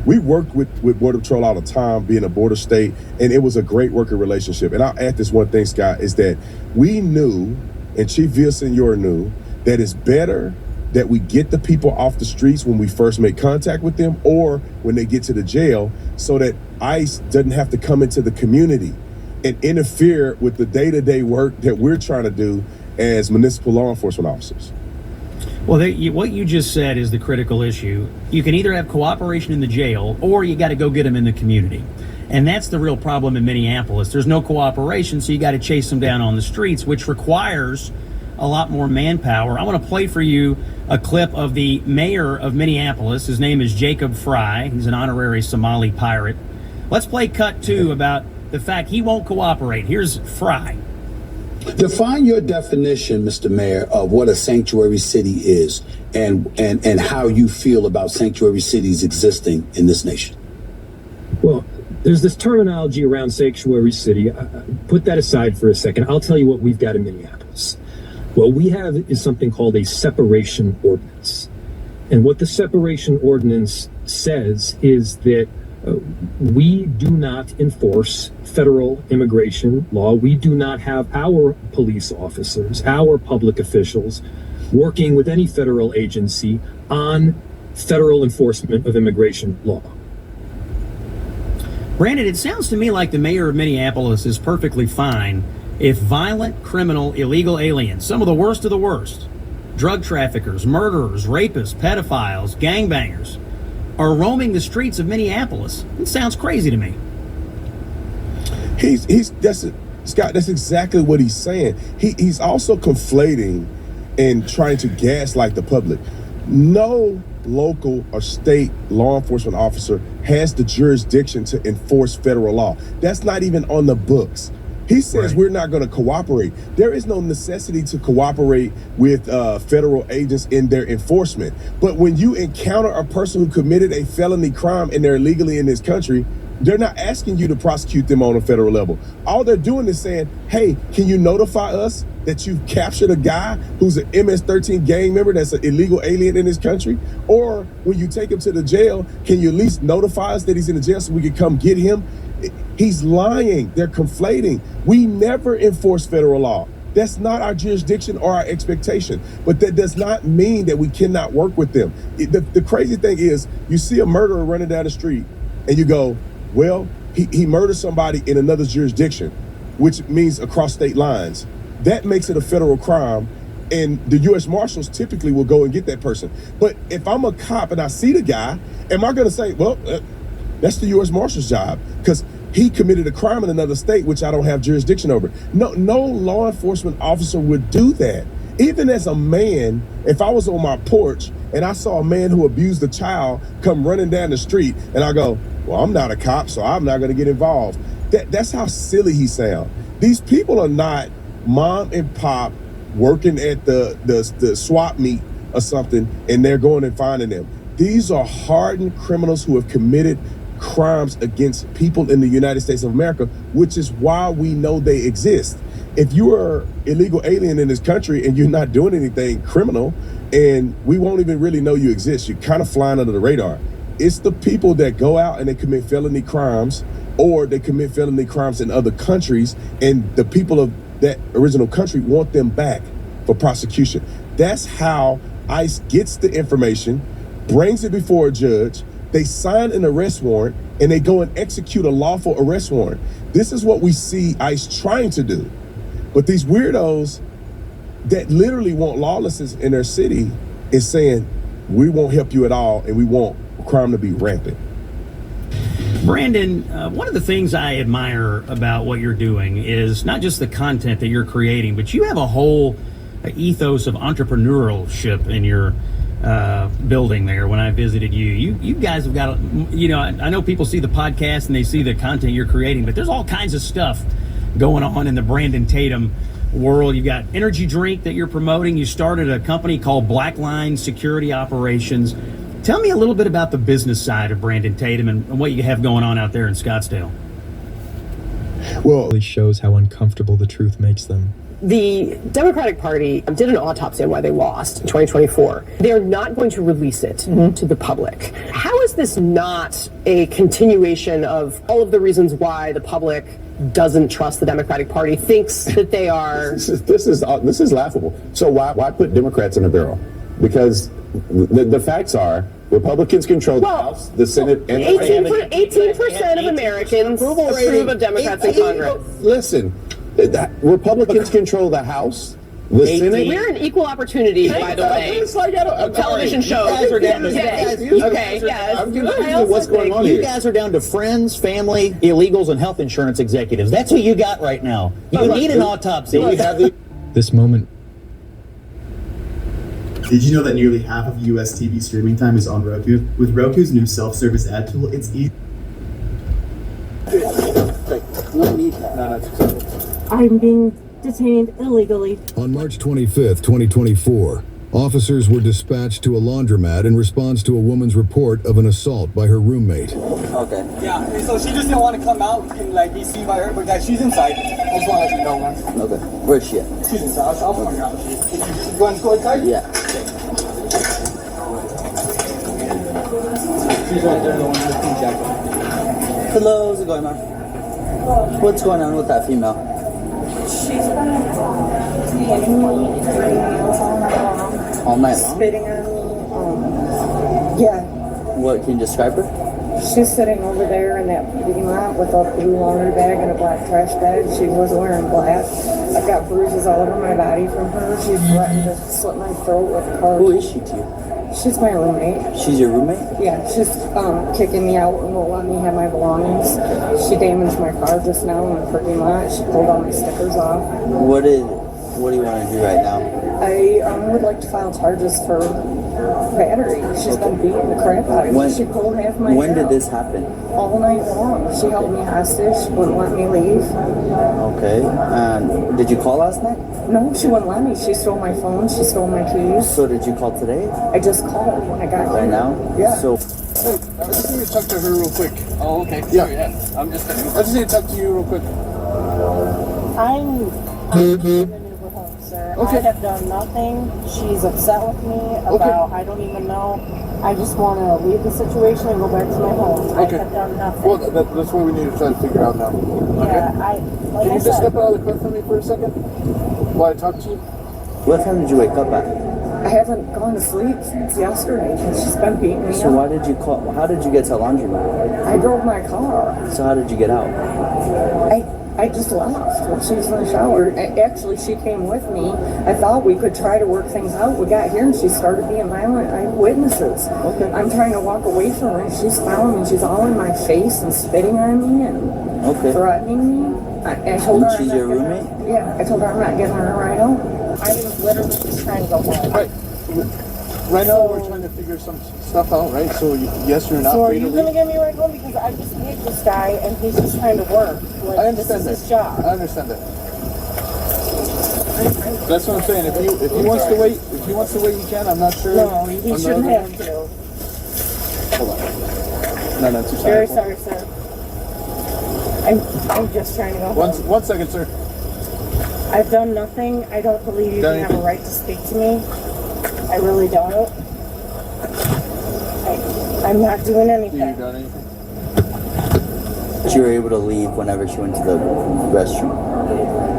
we worked with Border Patrol all the time, being a border state, and it was a great working relationship. And I'll add this one thing, Scott, is that we knew, and Chief Villasenor knew, that it's better that we get the people off the streets when we first make contact with them or when they get to the jail, so that ICE doesn't have to come into the community and interfere with the day-to-day work that we're trying to do as municipal law enforcement officers. Well, what you just said is the critical issue. You can either have cooperation in the jail or you got to go get them in the community. And that's the real problem in Minneapolis. There's no cooperation, so you got to chase them down on the streets, which requires a lot more manpower. I want to play for you a clip of the mayor of Minneapolis. His name is Jacob Frey. He's an honorary Somali pirate. Let's play cut 2 about the fact he won't cooperate. Here's Frey. Define your definition, Mr. Mayor, of what a sanctuary city is and how you feel about sanctuary cities existing in this nation. Well, there's this terminology around sanctuary city. Put that aside for a second. I'll tell you what we've got in Minneapolis. What we have is something called a separation ordinance. And what the separation ordinance says is that We do not enforce federal immigration law. We do not have our police officers, our public officials working with any federal agency on federal enforcement of immigration law. Brandon, it sounds to me like the mayor of Minneapolis is perfectly fine if violent, criminal, illegal aliens, some of the worst, drug traffickers, murderers, rapists, pedophiles, gangbangers, are roaming the streets of Minneapolis. It sounds crazy to me. Scott, that's exactly what he's saying. He's also conflating and trying to gaslight the public. No local or state law enforcement officer has the jurisdiction to enforce federal law. That's not even on the books. He says we're not going to cooperate. There is no necessity to cooperate with federal agents in their enforcement. But when you encounter a person who committed a felony crime and they're illegally in this country, they're not asking you to prosecute them on a federal level. All they're doing is saying, hey, can you notify us that you've captured a guy who's an MS-13 gang member that's an illegal alien in this country? Or when you take him to the jail, can you at least notify us that he's in the jail so we can come get him? He's lying. They're conflating. We never enforce federal law. That's not our jurisdiction or our expectation. But that does not mean that we cannot work with them. The crazy thing is, you see a murderer running down the street and you go, well, he murdered somebody in another jurisdiction, which means across state lines. That makes it a federal crime, and the U.S. Marshals typically will go and get that person. But if I'm a cop and I see the guy, am I going to say, well, that's the U.S. Marshals' job because he committed a crime in another state, which I don't have jurisdiction over? No law enforcement officer would do that. Even as a man, if I was on my porch and I saw a man who abused a child come running down the street, and I go, well, I'm not a cop, so I'm not going to get involved. That's how silly he sounds. These people are not mom and pop working at the swap meet or something, and they're going and finding them. These are hardened criminals who have committed crimes against people in the United States of America, which is why we know they exist. If you are illegal alien in this country and you're not doing anything criminal, and we won't even really know you exist, you're kind of flying under the radar. It's the people that go out and they commit felony crimes, or they commit felony crimes in other countries, and the people of that original country want them back for prosecution. That's how ICE gets the information, brings it before a judge, they sign an arrest warrant, and they go and execute a lawful arrest warrant. This is what we see ICE trying to do. But these weirdos that literally want lawlessness in their city is saying, we won't help you at all, and we want crime to be rampant. Brandon, one of the things I admire about what you're doing is not just the content that you're creating, but you have a whole ethos of entrepreneurship in your building there. When I visited you guys have got, I know people see the podcast and they see the content you're creating, but there's all kinds of stuff going on in the Brandon Tatum world. You've got energy drink that you're promoting. You started a company called Blackline Security Operations. Tell me a little bit about the business side of Brandon Tatum and what you have going on out there in Scottsdale. Well, it really shows how uncomfortable the truth makes them. The Democratic Party did an autopsy on why they lost in 2024. They're not going to release it to the public. How is this not a continuation of all of the reasons why the public doesn't trust the Democratic Party, thinks that they are... This is laughable. So why put Democrats in a barrel? Because the facts are Republicans control the House, the Senate, and 18% of Americans approve of Democrats in Congress. Listen, Republicans control the House, the Senate. We're an equal opportunity, by the way. It's like a television show. Okay, yes. I'm confused what's going on here. You guys are down to friends, family, illegals, and health insurance executives. That's who you got right now. You need an autopsy. This moment. Did you know that nearly half of U.S. TV streaming time is on Roku? With Roku's new self-service ad tool, it's easy. I'm being detained illegally. On March 25th, 2024, officers were dispatched to a laundromat in response to a woman's report of an assault by her roommate. Okay. Yeah, so she just didn't want to come out and be seen by her, but guys, she's inside. I just want to let you know, man. Okay. Where's she at? She's inside. I'll point her out. You want to go inside? Yeah. She's right there, the one with the jacket. Hello, how's it going, man? What's going on with that female? She's been hitting me, doing nails all night long. All night long? Spitting on me. Yeah. What, can you describe her? She's sitting over there in that parking lot with a blue laundry bag and a black trash bag. She was wearing black. I've got bruises all over my body from her. She's threatened to slit my throat with a car. Who is she to you? She's my roommate. She's your roommate? Yeah, she's kicking me out and won't let me have my belongings. She damaged my car just now in the parking lot. She pulled all my stickers off. What do you want to do right now? I would like to file charges for battery. She's been beating the crap out of me. She pulled half my When hair did this happen? all night long. She held me hostage. She wouldn't let me leave. Okay. And did you call last night? No, she wouldn't let me. She stole my phone. She stole my keys. So did you call today? I just called when I got Right here. now? Yeah. So Hey, I just need to talk to her real quick. Oh, okay. Yeah. Sorry, yeah. I just need to talk to you real quick. I'm in the neighborhood, sir. Okay. I have done nothing. She's upset with me about, I don't even know. I just want to leave the situation and go back to my home. Okay. I have done nothing. Well, that's what we need to try to figure out now. Yeah, Can you just step out of the car for me for a second while I talk to you? what time did you wake up at? I haven't gone to sleep since yesterday because she's been beating me So up. why did you call? How did you get to laundromat? I drove my car. So how did you get out? I just left while she was in the shower. Actually, she came with me. I thought we could try to work things out. We got here and she started being violent. I have witnesses. Okay. I'm trying to walk away from her and she's following me. She's all in my face and spitting on me and threatening me. I told her She's I'm your not roommate? giving her- Yeah, I told her I'm not giving her a ride home. I was literally just trying to go home. Right. Right now, we're trying to figure some stuff out, right? So, yes, you're not So are free to you leave. gonna get me right home because I just paid this guy and he's just trying to work. Like, I understand this that. is his job. I understand that. That's what I'm saying. If he wants to wait, he can. I'm not sure. No, he I'm shouldn't not- have to. Hold on. No, too Very sorry, sir. I'm just trying to go home. One second, sir. I've done nothing. I don't believe you Done can have a anything? right to speak to me. I really don't. I'm not doing anything. You got anything? You were able to leave whenever she went to the restroom.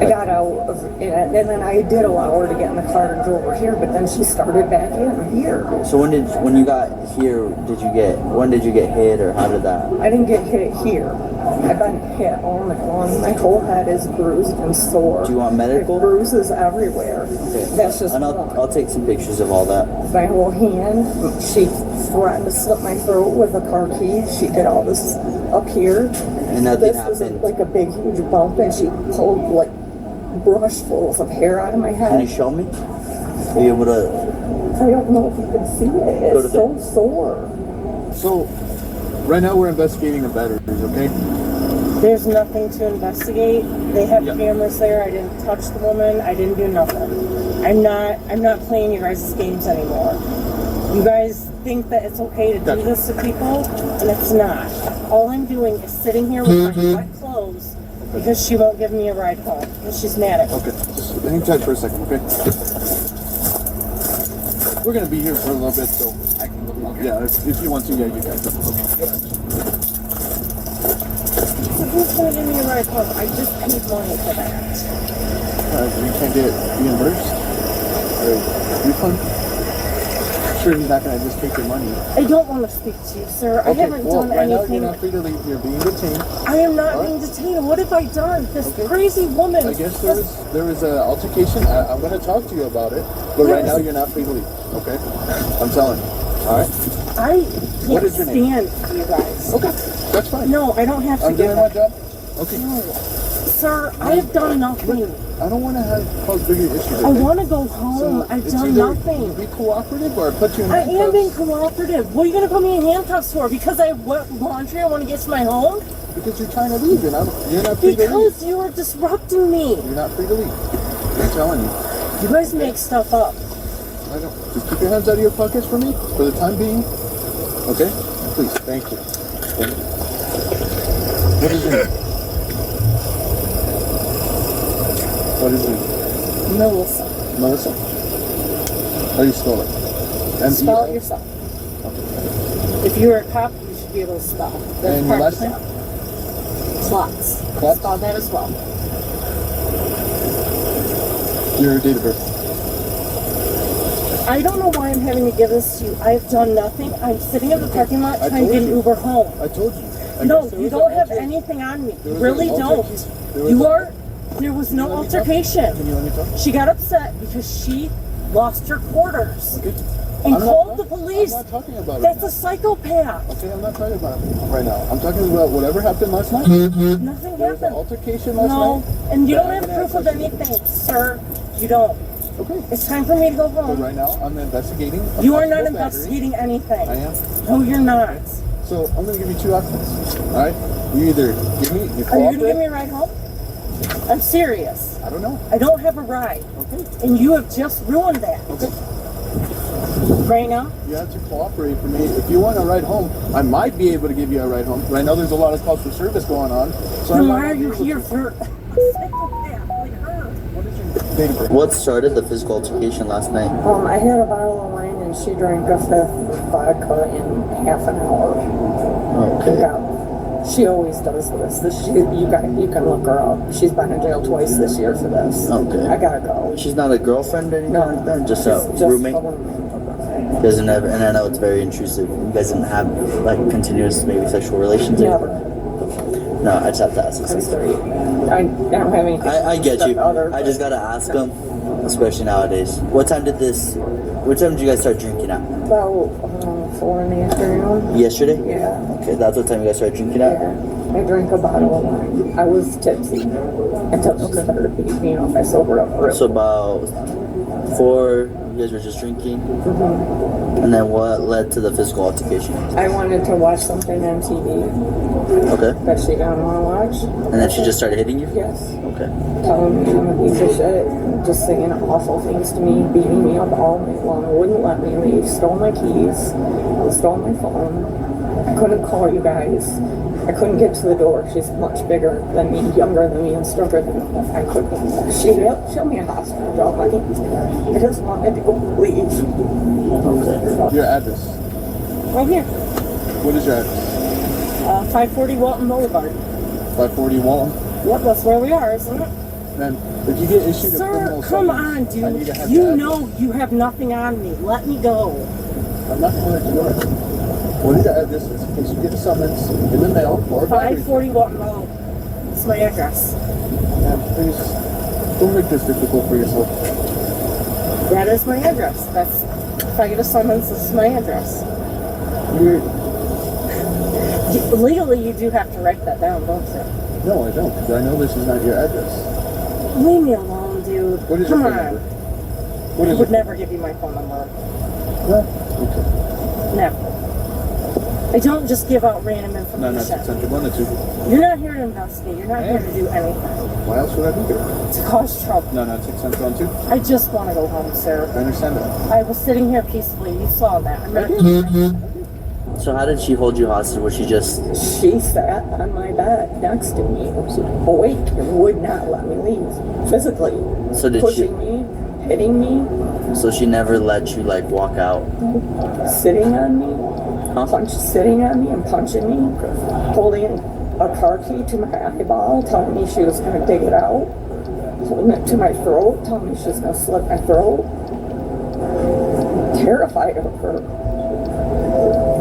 I got out of it, and then I did allow her to get in the car and drove her here, but then she started back in here. So when you got here, when did you get hit, or how did that? I didn't get hit here. I've been hit all night long. My whole head is bruised and sore. Do you want medical? Bruises everywhere. Okay. That's just And I'll take some pictures of all that. my whole hand. She threatened to slit my throat with a car key. She did all this up here. And nothing This happened. was like a big, huge bump, and she pulled like brushfuls of hair out of my head. Can you show me? Are you able to? I don't know if you can see it. Go to It's so sore. So, right now we're investigating the batteries, okay? There's nothing to investigate. They have cameras there. I didn't touch the woman. I didn't do nothing. I'm not playing your guys' games anymore. You guys think that it's okay to do this to people, and it's not. All I'm doing is sitting here with my wet clothes because she won't give me a ride home. And she's mad at me. Okay, just hang tight for a second, okay? We're gonna be here for a little bit, so I can look. Yeah, if you want to, yeah, you guys. So who's gonna give me a ride home? I just paid money for that. You can't get reimbursed or refund. Sure, he's not gonna just take your money. I don't want to speak to you, sir. I haven't done right now anything. you're not free to leave. You're being detained. I am not being detained. What have I done? This crazy woman. I guess there was an altercation. I'm gonna talk to you about it, but right now you're not free to leave. Okay, I'm telling you. All right. I What can't is your name? stand you guys. Okay, that's fine. No, I don't have to I'm get doing my it. job. Okay. No. Sir, I have done nothing. I don't want to cause bigger issues. I want to go home. I've it's done either nothing. Be cooperative or put you in I am handcuffs. being cooperative. What are you going to put me in handcuffs for? Because I have wet laundry I want to get to my home? Because you're trying to leave and you're not free to leave. Because you are disrupting me. You're not free to leave. I'm telling you. You guys make stuff up. I don't. Just keep your hands out of your pockets for me for the time being. Okay? Please. Thank you. What is your name? What is your name? Melissa. Melissa? How do you spell it? Spell it yourself. If you were a cop, you should be able to spell. That's And your part last of name? the job. Klotz. Let's call that as well. Your date of birth. I don't know why I'm having to give this to you. I've done nothing. I'm sitting in the parking lot trying to get an Uber home. I told you. No, you don't have anything on me. You really don't. There was no altercation. Can you let me talk? She got upset because she lost her quarters and called the police. I'm not talking about it. That's a psychopath. Okay, I'm not talking about it right now. I'm talking about whatever happened last night. Nothing There was an happened. altercation last No, night. and you don't have proof of anything, sir. You don't. Okay. It's time for me to go But home. right now, I'm investigating. a You are not possible investigating anything. battery. I am. No, you're not. So I'm gonna give you two options. All right. You either give me. You Are you gonna cooperate. give me a ride home? I'm serious. I don't know. I don't have a ride. Okay. And you have just ruined that. Okay. Right now? You have to cooperate for me. If you want a ride home, I might be able to give you a ride home. Right now, there's a lot of calls for service going on. So I Then might why not are be you able to- here for a psychopath like her? Date of birth. What started the physical altercation last night? I had a bottle of wine and she drank a fifth of vodka in half an hour. Okay. She always does this. You can look her up. She's been in jail twice this year for this. Okay. I gotta go. She's not a girlfriend or anything No. like that? Just a She's just roommate? a roommate. Doesn't ever, and I know it's very intrusive. You guys didn't have like continuous maybe sexual relations? or Never. anything? No, I just have to ask this. I'm sorry. I don't have anything. I get you. Other, I just gotta ask them, especially nowadays. What time did you guys start drinking at? About 4 in the afternoon. Yesterday? Yeah. Okay, that's what time you guys started drinking at? Yeah. I drank a bottle of wine. I was tipsy until she started beating me up. I sobered up real So about 4, you guys were just drinking? And then what led to the physical altercation? I wanted to watch something on TV Okay. that she didn't want to watch. And then she just started hitting you? Yes. Okay. Telling me I'm a piece of shit, just saying awful things to me, beating me up all night long, wouldn't let me leave, stole my keys, stole my phone. I couldn't call you guys. I couldn't get to the door. She's much bigger than me, younger than me, and stronger than me. I couldn't. She showed me a hospital job. I just wanted to go leave. Your address. Right here. What is your address? 540 Walton Boulevard. 540 Walton. Yep, that's where we are, isn't it? Man, if you get issued a Sir, criminal come on, summons, I need dude. to have You your know you have nothing on me. Let me go. I'm not going to do it. What is your address? In case you get a summons in the mail or a battery. 540 Walton Road. It's my address. Man, please don't make this difficult for yourself. That is my address. That's if I get a summons, this is my address. Legally, you do have to write that down, don't you? No, I don't, because I know this is not your address. Leave me alone, dude. What is Come your phone on. number? What I is would it? never give you my phone number. No? Okay. Never. I don't just give out random No, information. no, 601 or 2. You're not here to investigate. You're not here to do anything. Why else would I be here? To cause trouble. No, no, 601 2. I just want to go home, sir. I understand that. I was sitting here peacefully. You saw that. I'm not So how did she hold you hostage? Was she just... She sat on my bed next to me, awake, and would not let me leave. Physically. So did pushing me, hitting me, So she never let you like walk out? sitting on me, sitting on me and punching me, holding a car key to my eyeball, telling me she was going to dig it out, holding it to my throat, telling me she was going to slit my throat. Terrified of her.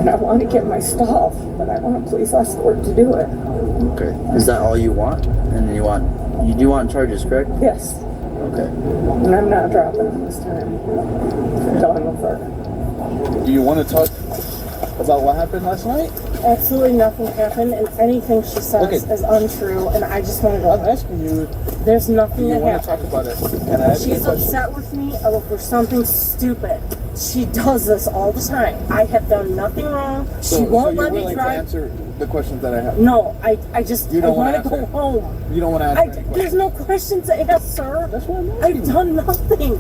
And I want to get my stuff, but I want a police escort to do it. Okay. Is that all you want? And you do want charges, correct? Yes. Okay. And I'm not dropping them this time. I'm done with her. Do you want to talk about what happened last night? Absolutely nothing happened, and anything she says is untrue, and I just want to go. I'm asking you. There's nothing Do you that want to happened. talk about it? Can I ask you a She's question? upset with me over something stupid. She does this all the time. I have done nothing wrong. She won't you're let me willing to drive. answer the questions that I have? No, I just You I don't want wanna to go answer? home. You don't want to answer any questions? There's no questions to ask, sir. That's what I'm asking. I've done nothing.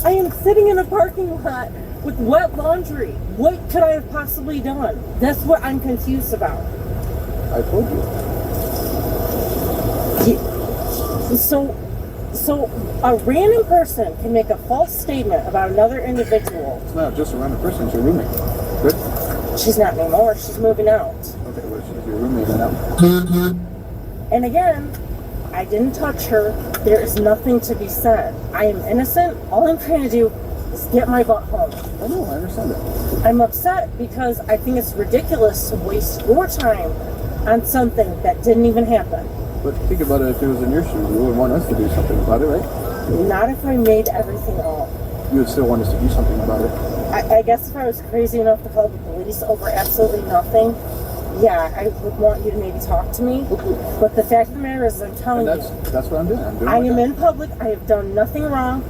I am sitting in a parking lot with wet laundry. What could I have possibly done? That's what I'm confused about. I told you. So a random person can make a false statement about another individual. It's not just a random person, it's your roommate. Good? She's not anymore. She's moving out. Okay, well, she's your roommate now. And again, I didn't touch her. There is nothing to be said. I am innocent. All I'm trying to do is get my butt home. I know, I understand that. I'm upset because I think it's ridiculous to waste your time on something that didn't even happen. But think about it, if it was in your shoes, you would want us to do something about it, right? Not if I made everything up. You would still want us to do something about it. I guess if I was crazy enough to call the police over absolutely nothing, yeah, I would want you to maybe talk to me. But the fact of the matter is, I'm telling you, That's what I'm doing. I am in public. I have done nothing wrong.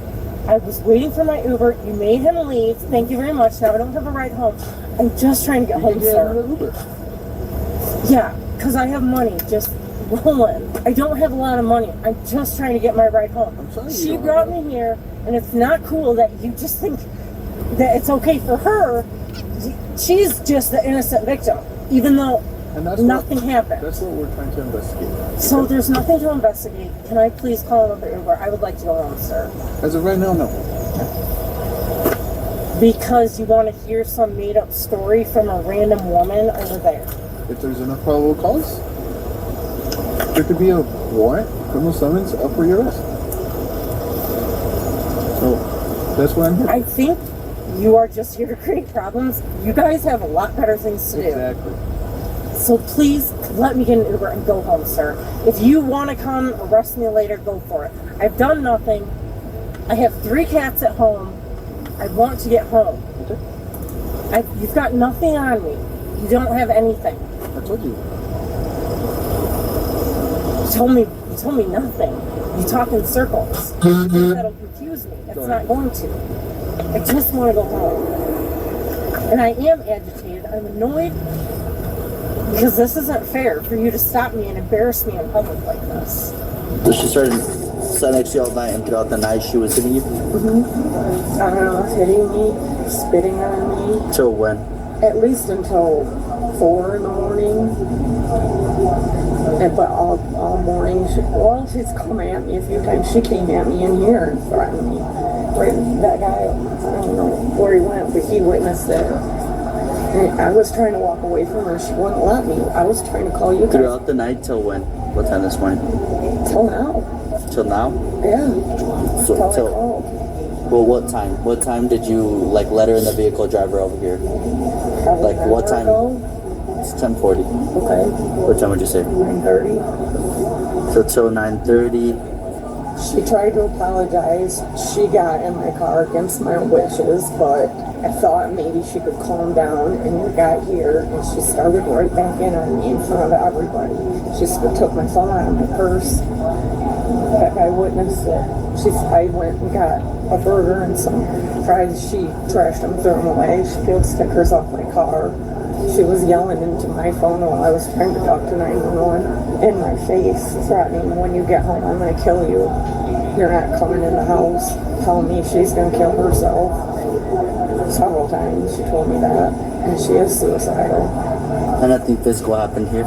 I was waiting for my Uber. You made him leave. Thank you very much. Now I don't have a ride home. I'm just trying to get home, sir. Yeah, because I have money just rolling. I don't have a lot of money. I'm just trying to get my ride home. She brought me here, and it's not cool that you just think that it's okay for her. She's just the innocent victim, even though nothing happened. That's what we're trying to investigate. So there's nothing to investigate. Can I please call another Uber? I would like to go home, sir. As of right now, no. Because you want to hear some made-up story from a random woman over there. If there's enough probable cause, there could be a warrant, criminal summons up for your arrest. So that's what I'm here. I think you are just here to create problems. You guys have a lot better things to do. Exactly. So please let me get an Uber and go home, sir. If you want to come arrest me later, go for it. I've done nothing. I have 3 cats at home. I want to get home. Okay. You've got nothing on me. You don't have anything. I told you. You told me nothing. You talk in circles. That'll confuse me. It's not going to. I just want to go home. And I am agitated. I'm annoyed because this isn't fair for you to stop me and embarrass me in public like this. So she started sat next to you all night, and throughout the night she was hitting you? Mm-hmm. I don't know, hitting me, spitting on me. Till when? At least until 4 in the morning. But all morning, she's come at me a few times. She came at me in here and threatened me. Right, that guy, I don't know where he went, but he witnessed it. And I was trying to walk away from her. She wouldn't let me. I was trying to call you guys. Throughout the night till when? What time this morning? Till now. Till now? Yeah. So, Till I till, called. well, what time? What time did you let her in the vehicle, drive her over here? Probably What time? ago. It's 10:40. Okay. What time would you say? 9:30. So till 9:30. She tried to apologize. She got in my car against my wishes, but I thought maybe she could calm down, and we got here, and she started right back in on me in front of everybody. She took my phone out of my purse. That guy witnessed it. I went and got a burger and some fries. She trashed them, threw them away. She peeled stickers off my car. She was yelling into my phone while I was trying to talk to 911 in my face, threatening, when you get home, I'm going to kill you. You're not coming in the house. Telling me she's going to kill herself. Several times she told me that. And she is suicidal. And nothing physical happened here?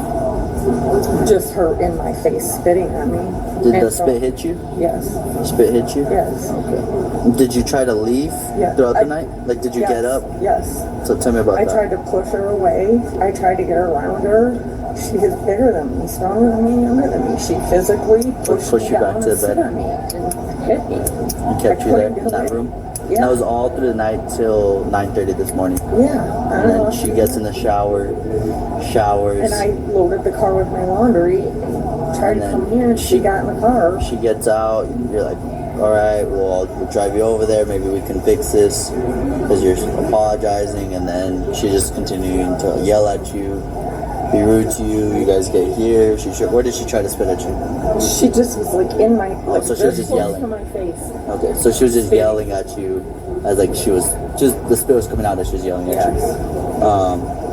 Just her in my face, spitting on me. Did the spit hit you? Yes. Spit hit you? Yes. Okay. Did you try to leave throughout the night? Did you get up? Yes. So tell me about that. I tried to push her away. I tried to get around her. She is bigger than me, stronger than me, younger than me. She physically pushed you back to the bed. Me and hit me. And kept you there in that room? Yeah. And that was all through the night till 9:30 this morning? Yeah. And then she gets in the shower, showers. And I loaded the car with my laundry and tried to come here, and she got in the car. She gets out, you're like, all right, well, we'll drive you over there, maybe we can fix this, because you're apologizing, and then she just continuing to yell at you, be rude to you. You guys get here. Where did she try to spit at you? She just was in my. So she was just yelling. To my face. Okay, so she was just yelling at you, as she was just the spit was coming out as she was yelling at you.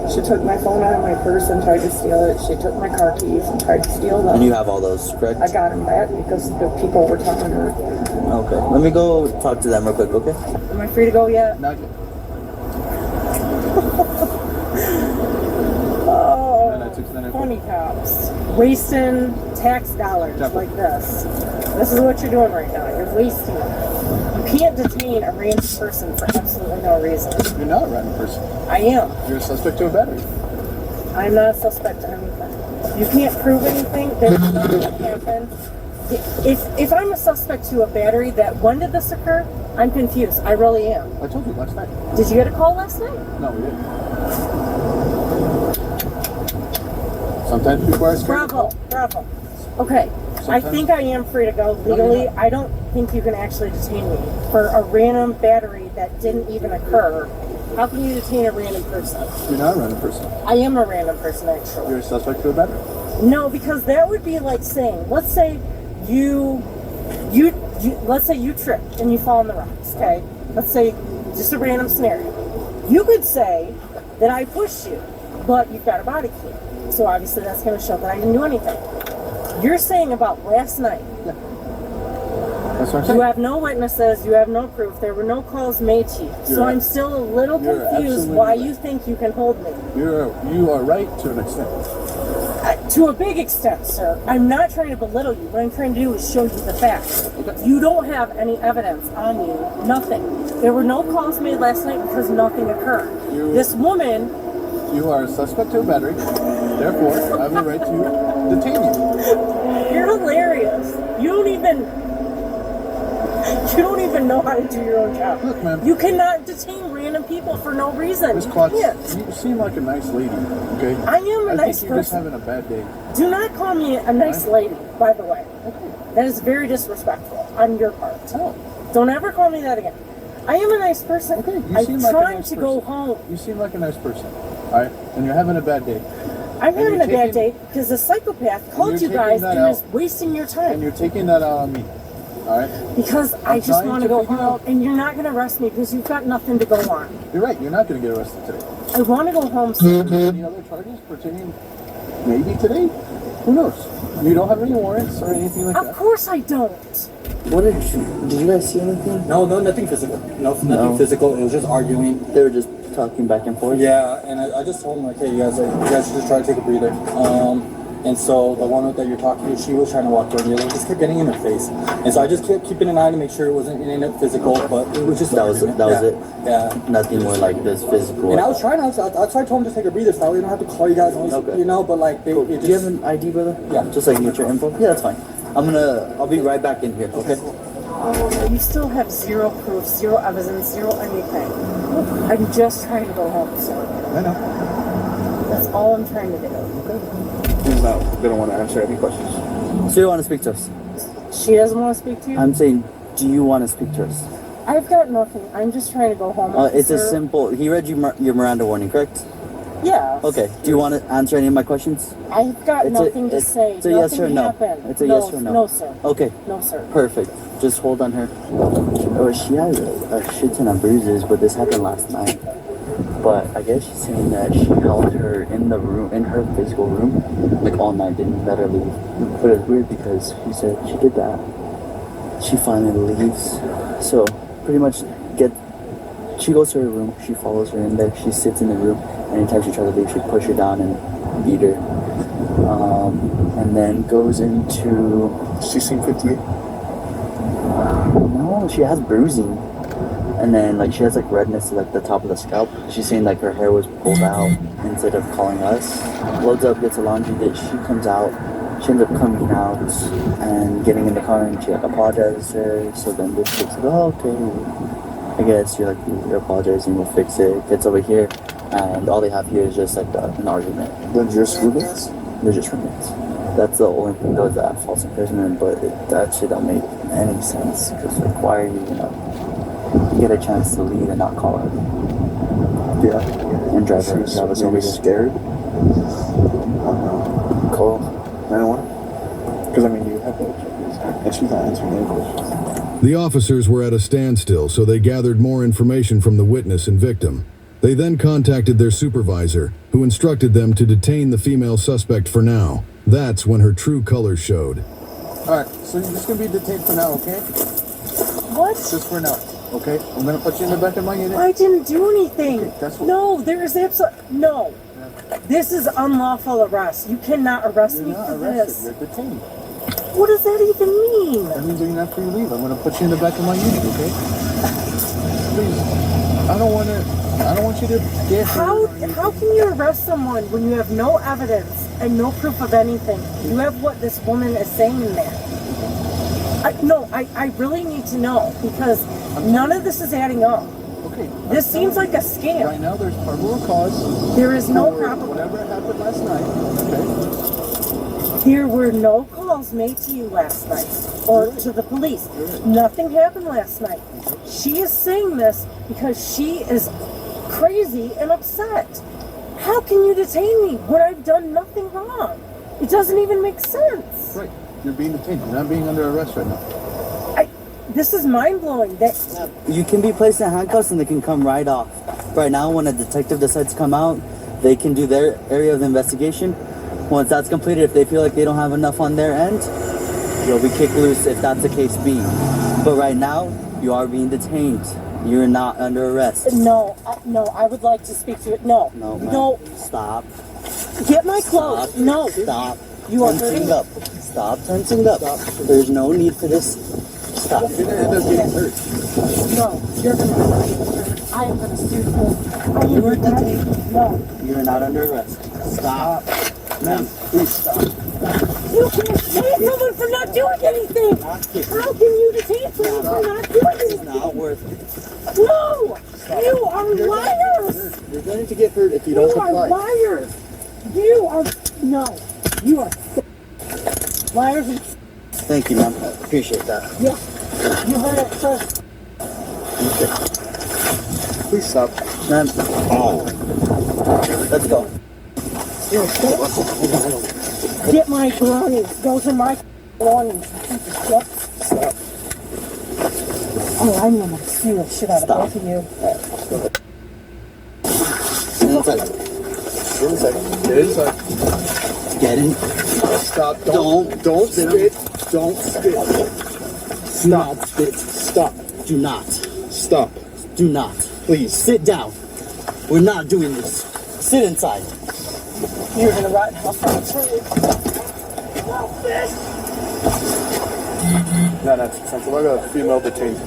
She took my phone out of my purse and tried to steal it. She took my car keys and tried to steal them. And you have all those, correct? I got them back because the people were telling her. Okay, let me go talk to them real quick. Okay. Am I free to go yet? Not yet. Funny cops wasting tax dollars like this. This is what you're doing right now. You're wasting them. You can't detain a random person for absolutely no reason. You're not a random person. I am. You're a suspect to a battery. I'm not a suspect to anything. You can't prove anything. There's nothing that happened. If I'm a suspect to a battery, when did this occur? I'm confused. I really am. I told you last night. Did you get a call last night? No, we didn't. Sometimes people are scared. Bravo. Okay. I think I am free to go legally. I don't think you can actually detain me for a random battery that didn't even occur. How can you detain a random person? You're not a random person. I am a random person, actually. You're a suspect to a battery. No, because that would be like saying, let's say let's say you trip and you fall on the rocks, okay? Let's say, just a random scenario. You could say that I pushed you, but you've got a body cam. So obviously that's going to show that I didn't do anything. You're saying about last night. Yeah. That's what I'm saying. You have no witnesses, you have no proof, there were no calls made to you. So I'm still a little confused why you think you can hold me. You are right to an extent. To a big extent, sir. I'm not trying to belittle you. What I'm trying to do is show you the facts. You don't have any evidence on you. Nothing. There were no calls made last night because nothing occurred. This woman... You are a suspect to a battery. Therefore, I have the right to detain you. You're hilarious. You don't even know how to do your own job. Look, man. You cannot detain random people for no reason. Miss You Klotz, can't. you seem like a nice lady, okay? I am a nice think you're just person. having a bad day. Do not call me a nice lady, by the way. That is very disrespectful on your part. Oh. Don't ever call me that again. I am a nice person. Okay, you I'm seem like a trying nice to person. go home. You seem like a nice person, all right? And you're having a bad day. I'm having a bad day because the psychopath called you guys and is wasting your time. And you're taking that out on me, all right? Because I just trying want to to go figure home, out- and you're not going to arrest me because you've got nothing to go on. You're right, you're not going to get arrested today. I want to go home soon. Any other charges pertaining maybe today? Who knows? You don't have any warrants or anything like Of that? course I don't. What did you guys see anything? No, nothing physical. Nothing physical. It was just arguing. They were just talking back and forth. Yeah, and I just told them like, hey, you guys should just try to take a breather. And so the one that you're talking to, she was trying to walk over, and the other just kept getting in her face. And so I just kept keeping an eye to make sure it wasn't any physical, but it was just That was it. Yeah. Nothing more like this physical. And I was trying. I tried to just take a breather, so we don't have to call you guys. Okay. You know, but like, Cool. Do you have an ID, brother? Yeah. Just like get your info? Yeah, that's fine. I'll be right back in here, okay? You still have zero proof, zero evidence, zero anything. I'm just trying to go home, sir. I know. That's all I'm trying to do. No, they don't want to answer any questions. So you want to speak to us? She doesn't want to speak to you? I'm saying, do you want to speak to us? I've got nothing. I'm just trying to go home. It's a officer. simple. He read you your Miranda warning, correct? Yeah. Okay. Do you want to answer any of my questions? I've got nothing to say. It's a Nothing yes or no. happened. It's a yes or no. No, sir. Okay. No, sir. Perfect. Just hold on her. Oh, she has a shit ton of bruises, but this happened last night. But I guess she's saying that she held her in the room, in her physical room, like all night, didn't let her leave. But it's weird because she said she did that. She finally leaves. So pretty much she goes to her room, she follows her in there, she sits in the room. Anytime she tries to leave, she push her down and beat her. And then goes into... She seen 58? No, she has bruising. And then like she has like redness to like the top of the scalp. She's saying like her hair was pulled out instead of calling us. Loads up, gets a laundry ditch. She comes out. She ends up coming out and getting in the car and she like apologizes to her. So then this chick's like, oh, okay. I guess you're apologizing, we'll fix it. Gets over here and all they have here is just like an argument. They're just roommates? They're just roommates. That's the only thing that was that false imprisonment, but that shit don't make any sense. Because like, why are you get a chance to leave and not call her? Yeah. And drive her. She was maybe scared. Call 911? Because I mean, you have to. And she's not answering any questions. The officers were at a standstill, so they gathered more information from the witness and victim. They then contacted their supervisor, who instructed them to detain the female suspect for now. That's when her true colors showed. Alright, so you're just going to be detained for now, okay? What? Just for now, okay? I'm going to put you in the back of my unit. I didn't do anything. Okay, that's what- No, there is no. This is unlawful arrest. You cannot arrest me You're for not this. arrested, you're detained. What does that even mean? That means that you're not free to leave. I'm going to put you in the back of my unit, okay? Please. I don't want you to get How can you arrest someone when you have no evidence and no proof of anything. You have what this woman is saying there. I really need to know because none of this is adding up. Okay. This seems like a scam. Right now, there's probable cause. There is no for probable. Whatever happened last night. Okay. There were no calls made to you last night or to the police. Nothing happened last night. She is saying this because she is crazy and upset. How can you detain me when I've done nothing wrong? It doesn't even make sense. Right. You're being detained. You're not being under arrest right now. This is mind-blowing. You can be placed in handcuffs and they can come right off. Right now, when a detective decides to come out, they can do their area of the investigation. Once that's completed, if they feel like they don't have enough on their end, you'll be kicked loose if that's the case be. But right now, you are being detained. You're not under arrest. No, I would like to speak to it. No. Stop. Get my clothes. Stop. No. Stop. You are tensing hurting up. Stop tensing up. There's no need for this. Stop. You're gonna end up getting hurt. No, you're gonna hurt. I am gonna sue you. You are detained. No. You're not under arrest. Stop. Ma'am, please stop. You can't detain someone for not doing anything. How can you detain someone for not doing anything? It's not worth it. No! You are liars! You're going to get hurt if you don't You comply. are liars! You are... No. You are... Liars and... Thank you, ma'am. I appreciate that. Yeah. You heard it first. Okay. Please stop. Ma'am. Let's go. Get my belongings. Those are my belongings. Stop. Oh, I'm gonna sue the shit out of both of you. Get inside. Get inside. Get in. Stop. Don't spit. Don't spit. Stop. Spit. Stop. Do not. Stop. Do not. Please. Sit down. We're not doing this. Sit inside. You're gonna rot in hell for No, that's sensible. I got a female detained.